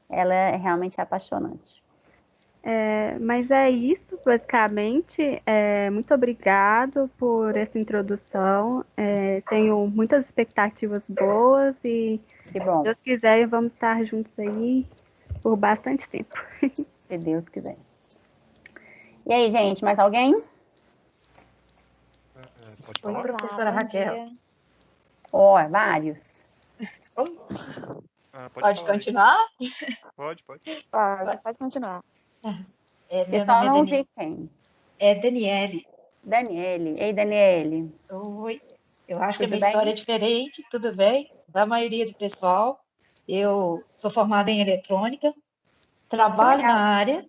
ela realmente é apaixonante. Mas é isso, basicamente. Muito obrigado por essa introdução. Tenho muitas expectativas boas e, que bom. Se Deus quiser, vamos estar juntos aí por bastante tempo. Se Deus quiser. E aí, gente, mais alguém? Pode Oi, falar? professora Bom Raquel. dia. Ó, vários. Pode Falar aí. continuar? Pode. Pode continuar. Eu Meu só nome é não vi quem. Daniele. Daniele. Ei, Daniele. Oi. Eu acho que a Tudo minha bem? história é diferente, tudo bem? Da maioria do pessoal. Eu sou formada em eletrônica, trabalho na área,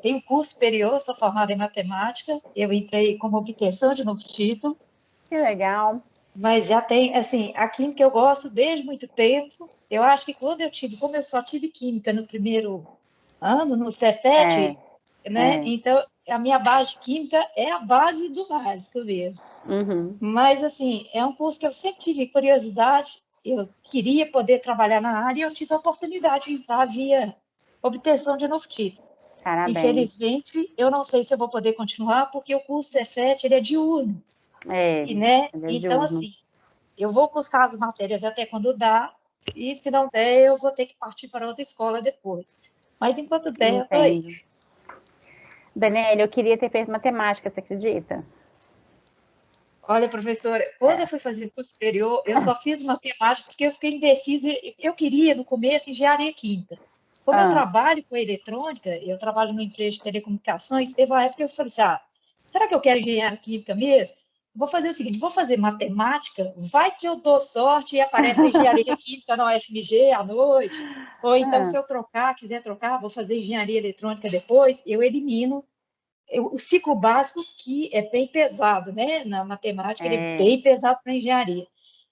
tenho curso superior, sou formada em matemática. Eu entrei como obtenção de novo título, Que legal. mas já tem, assim, a química eu gosto desde muito tempo. Eu acho que quando como eu só tive química no primeiro ano, no Cefet, né? Então, a minha base de química é a base do básico mesmo. Uhum. Mas, assim, é um curso que eu sempre tive curiosidade, eu queria poder trabalhar na área e eu tive a oportunidade de entrar via obtenção de novo título. Parabéns. Infelizmente, eu não sei se eu vou poder continuar, porque o curso Cefet, ele é diurno. E, né? ele é Então, diurno. assim, eu vou cursar as matérias até quando dá, e se não der, eu vou ter que partir para outra escola depois. Mas enquanto der, eu tô aí. Entendo. Daniela, eu queria ter feito matemática, você acredita? Olha, professora, quando eu fui fazer curso superior, eu só fiz matemática porque eu fiquei indecisa. Eu queria, no começo, engenharia química. Como eu trabalho com eletrônica, eu trabalho numa empresa de telecomunicações, teve uma época que eu falei assim, será que eu quero engenharia química mesmo? Vou fazer o seguinte, vou fazer matemática, vai que eu dou sorte e aparece a engenharia química na UFMG à noite, ou então se eu quiser trocar, vou fazer engenharia eletrônica depois, eu elimino o ciclo básico, que é bem pesado, né? Na matemática, ele é bem pesado para a engenharia.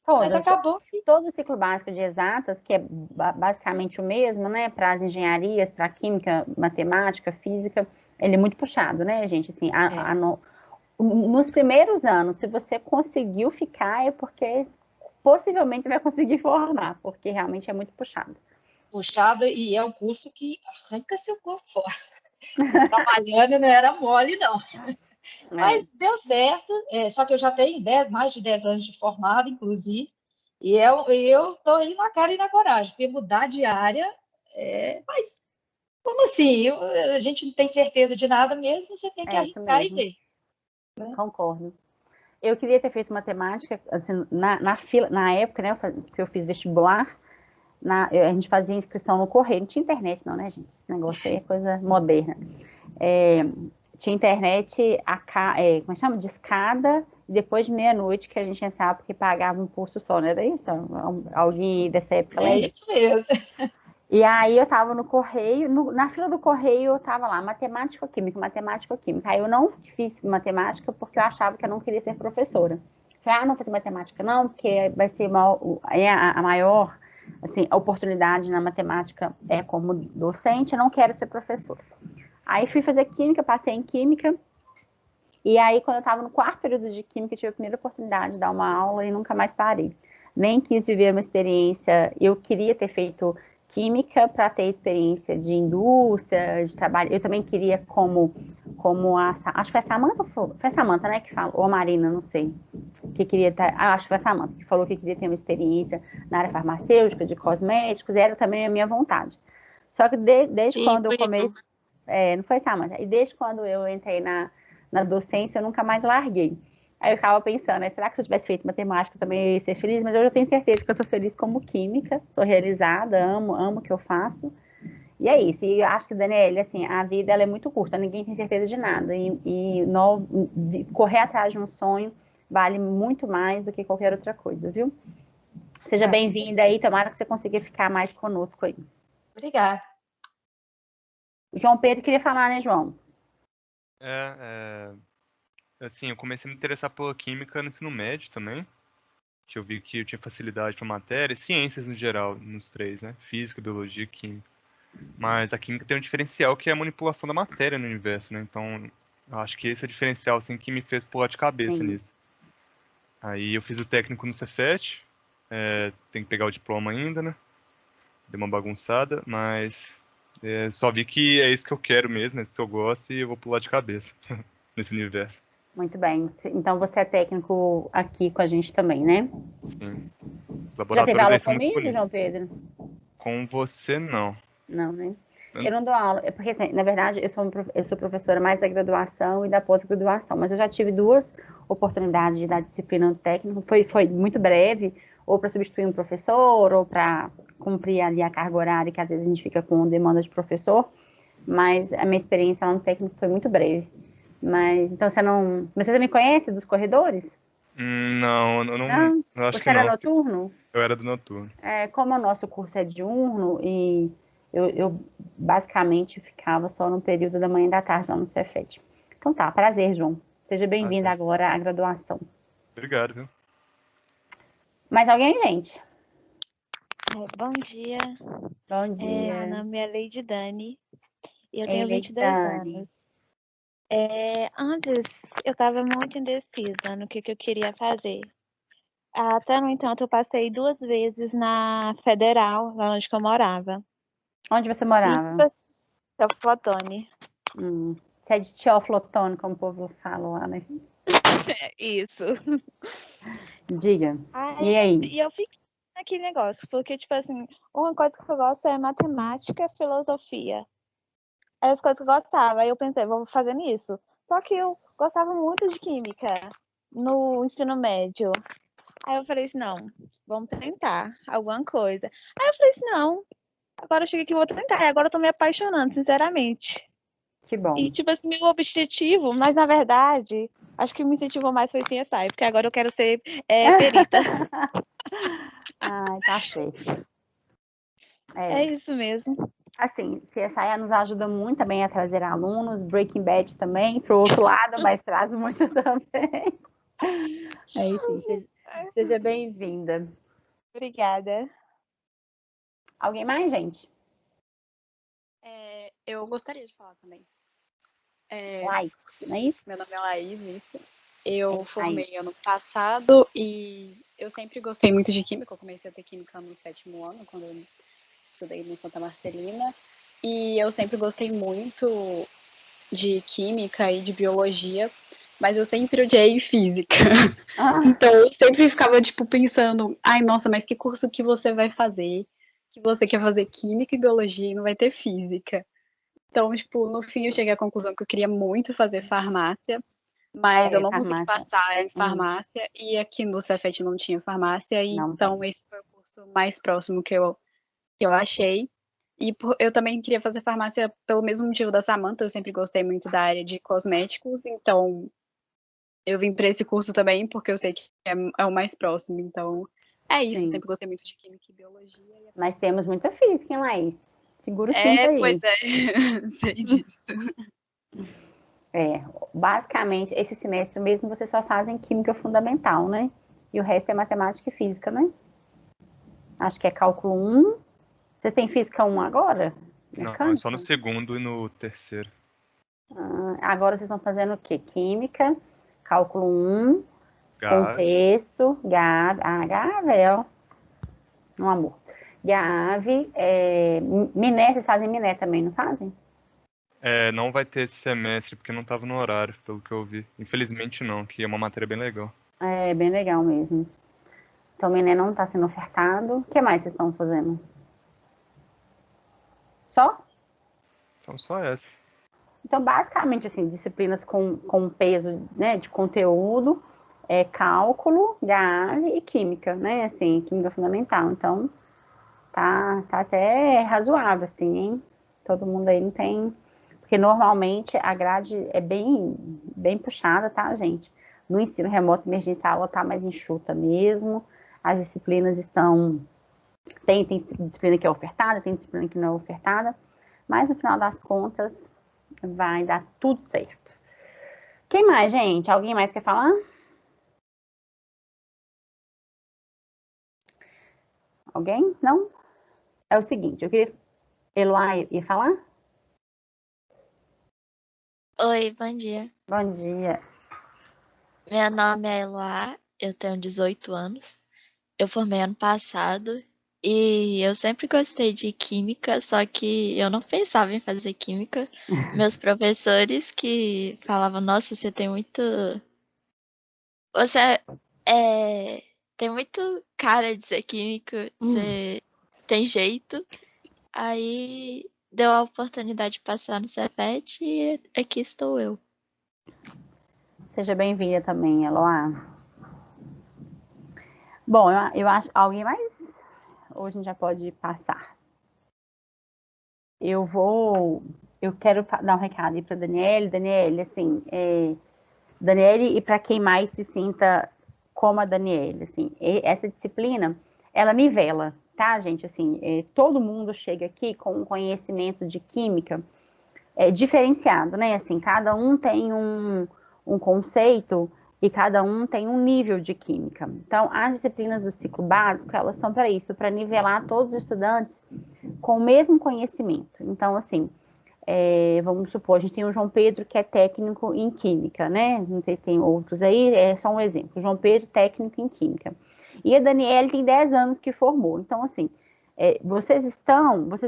Mas acabou. Todo o ciclo básico de exatas, que é basicamente o mesmo, né? Para as engenharias, para química, matemática, física, ele é muito puxado, né, gente? Assim, nos primeiros anos, se você conseguiu ficar, é porque possivelmente você vai conseguir formar, porque realmente é muito puxado. Puxado, e é um curso que arranca seu corpo fora. Trabalhando não era mole, não. Mas deu certo, só que eu já tenho mais de 10 anos de formada, inclusive, e eu estou aí na cara e na coragem, porque mudar de área, mas como assim? A gente não tem certeza de nada mesmo, você tem que arriscar e ver. Né? Concordo. Eu queria ter feito matemática, assim, na época, né, que eu fiz vestibular, a gente fazia inscrição no correio, não tinha internet não, né, gente? Esse negócio aí é coisa moderna. Tinha internet, como chama? De escada, e depois de meia-noite que a gente entrava, porque pagava um curso só, não era isso? Alguém dessa época lembra? É isso mesmo. E aí eu tava no correio, na fila do correio eu tava lá, matemática ou química. Aí eu não fiz matemática porque eu achava que eu não queria ser professora. Falei, não vou fazer matemática não, porque vai ser a maior, assim, a oportunidade na matemática é como docente, eu não quero ser professora. Aí fui fazer química, passei em química, e aí quando eu tava no quarto período de química, eu tive a primeira oportunidade de dar uma aula e nunca mais parei. Nem quis viver uma experiência, eu queria ter feito química para ter experiência de indústria, de trabalho. Eu também queria acho que foi a Samanta, foi a Samanta, né, que falou, ou a Marina, não sei, que queria acho que foi a Samanta, que falou que queria ter uma experiência na área farmacêutica, de cosméticos, era também a minha vontade. Só que desde quando eu comecei, não foi a Samanta, e desde quando eu entrei na docência, eu nunca mais larguei. Aí eu ficava pensando, será que se eu tivesse feito matemática eu também ia ser feliz? Mas hoje eu tenho certeza que eu sou feliz como química, sou realizada, amo o que eu faço. E é isso. E eu acho que, Daniele, assim, a vida ela é muito curta, ninguém tem certeza de nada. Correr atrás de um sonho vale muito mais do que qualquer outra coisa, viu? Seja bem-vinda aí, tomara que você consiga ficar mais conosco aí. Obrigada. João Pedro queria falar, né, João? Assim, eu comecei a me interessar pela química no ensino médio também, que eu vi que eu tinha facilidade para matéria, ciências no geral, nos três, né? Física, biologia e química. Mas a química tem um diferencial que é a manipulação da matéria no universo, né? Então, eu acho que esse é o diferencial, assim, que me fez pular de cabeça nisso. Aí eu fiz o técnico no Cefet, tem que pegar o diploma ainda, né? Deu uma bagunçada, mas só vi que é isso que eu quero mesmo, é isso que eu gosto e eu vou pular de cabeça nesse universo. Muito bem. Então você é técnico aqui com a gente também, né? Sim. Os Já teve laboratórios aula aí são muito comigo, bonitos. João Pedro? Com você, não. Não, né? Eu não dou aula, é porque, assim, na verdade, eu sou professora mais da graduação e da pós-graduação, mas eu já tive duas oportunidades de dar disciplina técnica, foi muito breve, ou para substituir um professor, ou para cumprir ali a carga horária, que às vezes a gente fica com demanda de professor, mas a minha experiência lá no técnico foi muito breve. Mas, então mas você me conhece dos corredores? Não, eu não. Não? Eu acho Você que era não. noturno? Eu era do noturno. Como o nosso curso é diurno, e eu basicamente ficava só no período da manhã e da tarde lá no Cefet. Então tá, prazer, João. Seja bem-vindo Certo. agora à graduação. Obrigado, viu? Mais alguém, gente? Bom dia. Bom Meu dia. nome é Leide Dani e eu Ei, tenho 22 Leidane. anos. Antes, eu estava muito indecisa no que eu queria fazer. Até, no entanto, eu passei 2 vezes na Federal, lá onde que eu morava. Onde você E, morava? Teoflotone. Você é de Teoflotone, como o povo fala lá, né? Isso. Diga. Aí, E aí? e eu fiquei naquele negócio, porque, tipo assim, uma coisa que eu gosto é matemática, filosofia. As coisas que eu gostava. Aí eu pensei, vou fazer nisso. Só que eu gostava muito de química no ensino médio. Aí eu falei assim, não, vamos tentar alguma coisa. Aí eu falei assim, não, agora eu cheguei aqui e vou tentar. E agora eu tô me apaixonando, sinceramente. Que bom. E, tipo assim, meu objetivo, mas na verdade, acho que me incentivou mais foi CSI, porque agora eu quero ser perita. Ai, tá certo. É isso mesmo. Assim, CSI nos ajuda muito também a trazer alunos, Breaking Bad também, para o outro lado, mas traz muito também. Aí sim, seja bem-vinda. Obrigada. Alguém mais, gente? Eu gostaria de falar também. Laís, não é isso? Meu nome é Laís, isso. Eu Laís. formei ano passado e eu sempre gostei muito de química. Eu comecei a ter química no 7º ano, quando eu estudei no Santa Marcelina. E eu sempre gostei muito de química e de biologia, mas eu sempre odiei física. Então eu sempre ficava, tipo, pensando, ai, nossa, mas que curso que você vai fazer? Que você quer fazer química e biologia e não vai ter física. Então, tipo, no fim eu cheguei à conclusão que eu queria muito fazer farmácia, mas eu não consegui Farmácia. passar em farmácia e aqui no Cefet não tinha farmácia, e Não então tem. esse foi o curso mais próximo que eu achei. E eu também queria fazer farmácia pelo mesmo motivo da Samantha, eu sempre gostei muito da área de cosméticos, então eu vim para esse curso também porque eu sei que é o mais próximo, então é isso, eu Sim. sempre gostei muito de química e biologia. Mas temos muita física, hein, Laís? Segura o cinto aí. Pois é, sei disso. Basicamente, esse semestre mesmo vocês só fazem química fundamental, né? E o resto é matemática e física, né? Acho que é cálculo 1. Vocês têm física 1 agora? Não, é só Mecânica? no segundo e no terceiro. Agora vocês estão fazendo o quê? Química, cálculo 1, GAV. contexto, Gavel, um amor. Gave, Miné, vocês fazem Miné também, não fazem? Não vai ter esse semestre, porque não tava no horário, pelo que eu vi. Infelizmente não, que é uma matéria bem legal. É bem legal mesmo. Então, Miné não está sendo ofertado. O que mais vocês estão fazendo? Só? São só essas. Então, basicamente, assim, disciplinas com peso, né, de conteúdo, cálculo, GAV e química, né, assim, química fundamental. Então, tá até razoável, assim, hein? Todo mundo aí não tem... Porque, normalmente, a grade é bem puxada, tá, gente? No ensino remoto emergencial, ela tá mais enxuta mesmo. As disciplinas estão... Tem disciplina que é ofertada, tem disciplina que não é ofertada. Mas, no final das contas, vai dar tudo certo. Quem mais, gente? Alguém mais quer falar? Alguém? Não? É o seguinte, eu queria... Eloá ia falar? Oi, bom dia. Bom dia. Meu nome é Eloá, eu tenho 18 anos. Eu formei ano passado e eu sempre gostei de química, só que eu não pensava em fazer química. Meus professores que falavam, nossa, você tem muito. Você tem muito cara de ser químico, você tem jeito. Aí deu a oportunidade de passar no Cefet e aqui estou eu. Seja bem-vinda também, Eloá. Bom, eu acho... Alguém mais? Ou a gente já pode passar? Eu quero dar um recado aí para Daniele. Daniele, assim, Daniele, e para quem mais se sinta como a Daniele, assim, essa disciplina, ela nivela, tá, gente? Assim, todo mundo chega aqui com um conhecimento de química diferenciado, né? Assim, cada um tem um conceito e cada um tem um nível de química. Então, as disciplinas do ciclo básico, elas são para isso, para nivelar todos os estudantes com o mesmo conhecimento. Então, assim, vamos supor, a gente tem o João Pedro, que é técnico em química, né? Não sei se tem outros aí, é só um exemplo. O João Pedro, técnico em química. E a Daniele tem 10 anos que formou. Então, assim, vocês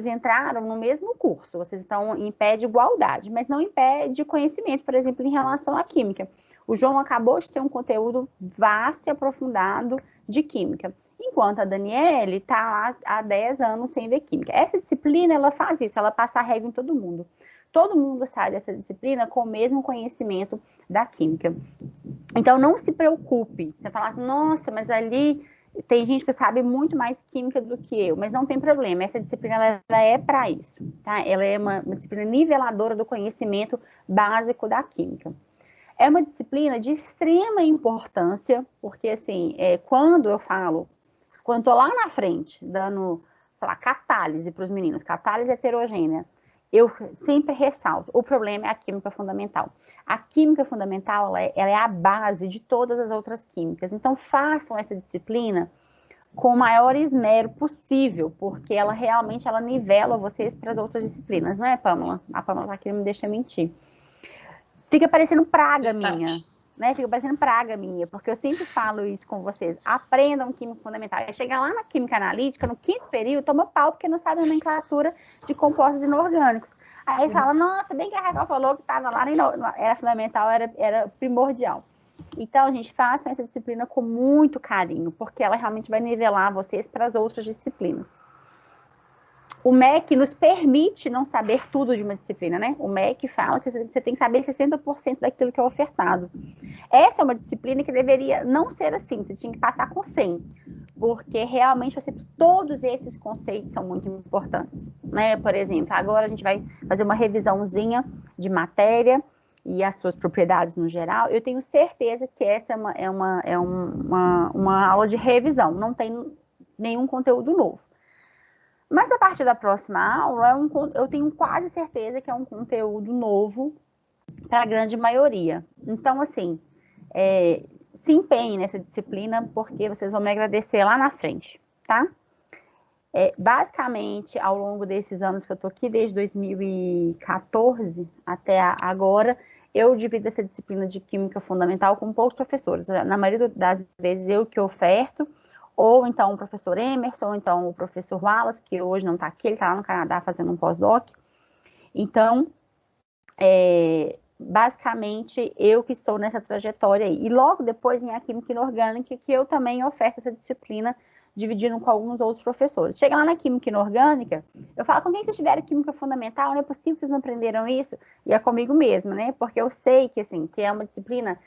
entraram no mesmo curso, vocês estão em pé de igualdade, mas não em pé de conhecimento, por exemplo, em relação à química. O João acabou de ter um conteúdo vasto e aprofundado de química, enquanto a Daniele está lá há 10 anos sem ver química. Essa disciplina, ela faz isso, ela passa a regra em todo mundo. Todo mundo sai dessa disciplina com o mesmo conhecimento da química. Então, não se preocupe. Você fala assim, nossa, mas ali tem gente que sabe muito mais química do que eu, mas não tem problema. Essa disciplina, ela é para isso, tá? Ela é uma disciplina niveladora do conhecimento básico da química. É uma disciplina de extrema importância, porque, assim, quando estou lá na frente, dando, sei lá, catálise para os meninos, catálise heterogênea, eu sempre ressalto, o problema é a química fundamental. A química fundamental, ela é a base de todas as outras químicas. Então, façam essa disciplina com o maior esmero possível, porque ela realmente nivela vocês para as outras disciplinas, não é, Pâmela? A Pâmela tá aqui, não me deixa mentir. Fica parecendo praga minha, né? Fica parecendo praga minha, porque eu sempre falo isso com vocês. Aprendam química fundamental. Aí chegar lá na química analítica, no quinto período, toma pau, porque não sabe a nomenclatura de compostos inorgânicos. Aí fala, nossa, bem que a Raquel falou que estava lá, era fundamental, era primordial. Então, a gente, faça essa disciplina com muito carinho, porque ela realmente vai nivelar vocês para as outras disciplinas. O MEC nos permite não saber tudo de uma disciplina, né? O MEC fala que você tem que saber 60% daquilo que é ofertado. Essa é uma disciplina que deveria não ser assim, você tinha que passar com 100, porque realmente todos esses conceitos são muito importantes, né? Por exemplo, agora a gente vai fazer uma revisãozinha de matéria e as suas propriedades no geral. Eu tenho certeza que essa é uma aula de revisão, não tem nenhum conteúdo novo. Mas a partir da próxima aula, eu tenho quase certeza que é um conteúdo novo para a grande maioria. Então, assim, se empenhem nessa disciplina, porque vocês vão me agradecer lá na frente, tá? Basicamente, ao longo desses anos que eu estou aqui, desde 2014 até agora, eu divido essa disciplina de Química Fundamental com poucos professores. Na maioria das vezes, eu que oferto, ou então o professor Emerson, ou então o professor Wallace, que hoje não está aqui, ele está lá no Canadá fazendo um pós-doc. Então, basicamente, eu que estou nessa trajetória aí. E logo depois, em a Química Inorgânica, que eu também oferto essa disciplina, dividindo com alguns outros professores. Chega lá na Química Inorgânica, eu falo, com quem vocês tiveram Química Fundamental, não é possível que vocês não aprenderam isso? E é comigo mesma, né? Porque eu sei que, assim, que é uma disciplina,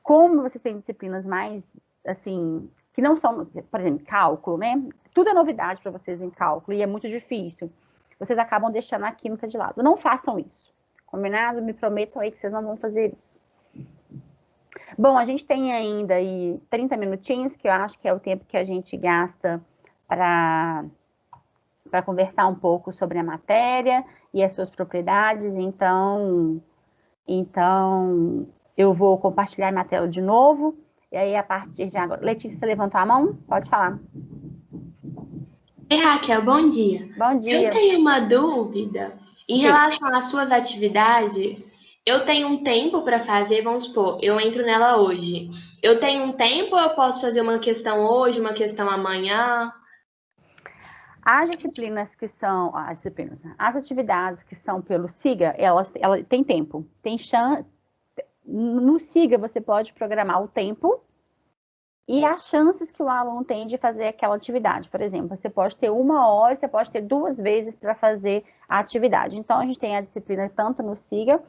como vocês têm disciplinas mais, assim, que não são, por exemplo, cálculo, né? Tudo é novidade para vocês em cálculo e é muito difícil. Vocês acabam deixando a química de lado. Não façam isso. Combinado? Me prometam aí que vocês não vão fazer isso. Bom, a gente tem ainda aí 30 minutinhos, que eu acho que é o tempo que a gente gasta para conversar um pouco sobre a matéria e as suas propriedades. Então eu vou compartilhar minha tela de novo. E aí, a partir de agora... Letícia, você levantou a mão? Pode falar. Oi, Raquel, bom dia. Bom dia. Eu tenho uma dúvida em relação às suas atividades. Eu tenho um tempo para fazer, vamos supor, eu entro nela hoje. Eu tenho um tempo ou eu posso fazer uma questão hoje, uma questão amanhã? As disciplinas que são... As atividades que são pelo SIGA, elas têm tempo. Tem chance... No SIGA, você pode programar o tempo e as chances que o aluno tem de fazer aquela atividade. Por exemplo, você pode ter 1 hora, você pode ter 2 vezes para fazer a atividade. Então, a gente tem a disciplina tanto no Siga,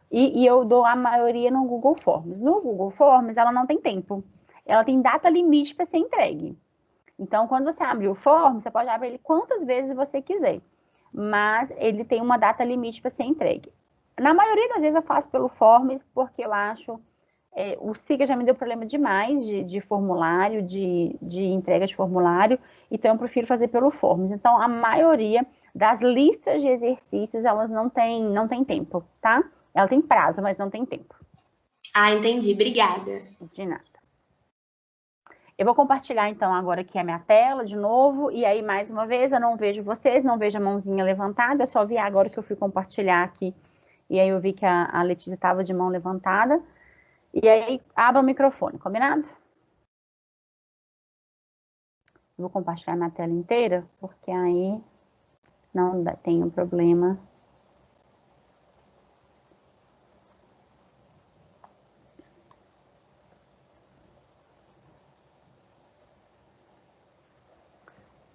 e eu dou a maioria no Google Forms. No Google Forms, ela não tem tempo. Ela tem data limite para ser entregue. Então, quando você abre o Forms, você pode abrir ele quantas vezes você quiser. Mas ele tem uma data limite para ser entregue. Na maioria das vezes eu faço pelo Forms, porque eu acho... o Siga já me deu problema demais de formulário, de entrega de formulário, então eu prefiro fazer pelo Forms. Então, a maioria das listas de exercícios, elas não tem tempo, tá? Ela tem prazo, mas não tem tempo. Ah, entendi. Obrigada. De nada. Eu vou compartilhar, então, agora aqui a minha tela de novo, e aí, mais uma vez, eu não vejo vocês, não vejo a mãozinha levantada, eu só vi agora que eu fui compartilhar aqui, e aí eu vi que a Letícia estava de mão levantada, e aí, abra o microfone, combinado? Vou compartilhar minha tela inteira, porque aí não tem um problema.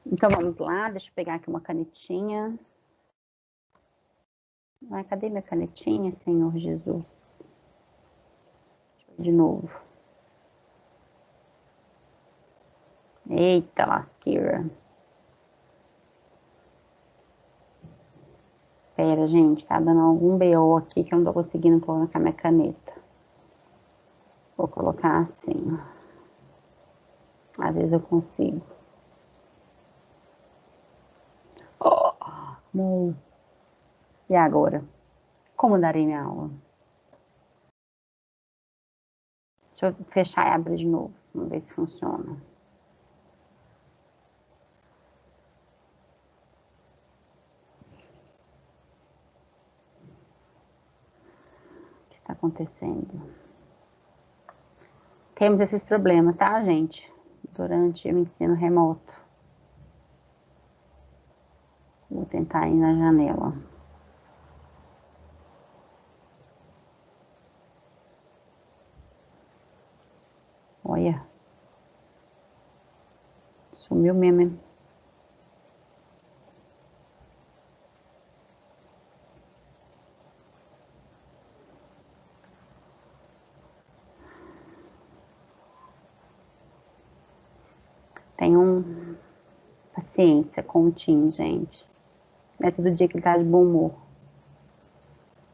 Então, vamos lá, deixa eu pegar aqui uma canetinha. Ai, cadê minha canetinha, Senhor Jesus? Deixa eu ver de novo. Eita, lasqueira. Pera, gente, tá dando algum BO aqui que eu não tô conseguindo colocar minha caneta. Vou colocar assim. Às vezes eu consigo. Oh, não. E agora? Como darei minha aula? Deixa eu fechar e abrir de novo. Vamos ver se funciona. O que está acontecendo? Temos esses problemas, tá, gente? Durante o ensino remoto. Vou tentar ir na janela. Olha. Sumiu mesmo, hein? Tenham paciência com o Tim, gente. Não é todo dia que ele tá de bom humor.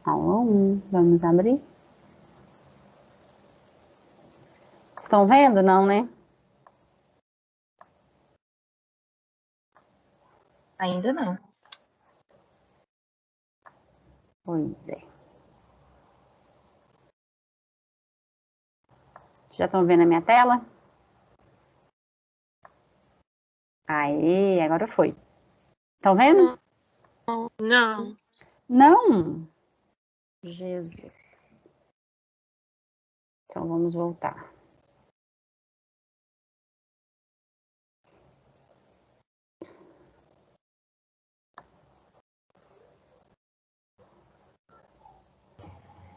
Aula 1, vamos abrir? Estão vendo? Não, né? Ainda não. Pois é. Já estão vendo a minha tela? Aê, agora foi. Estão vendo? Não. Não. Jesus. Então vamos voltar.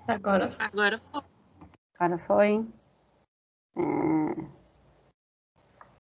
Agora. Agora foi. Agora foi.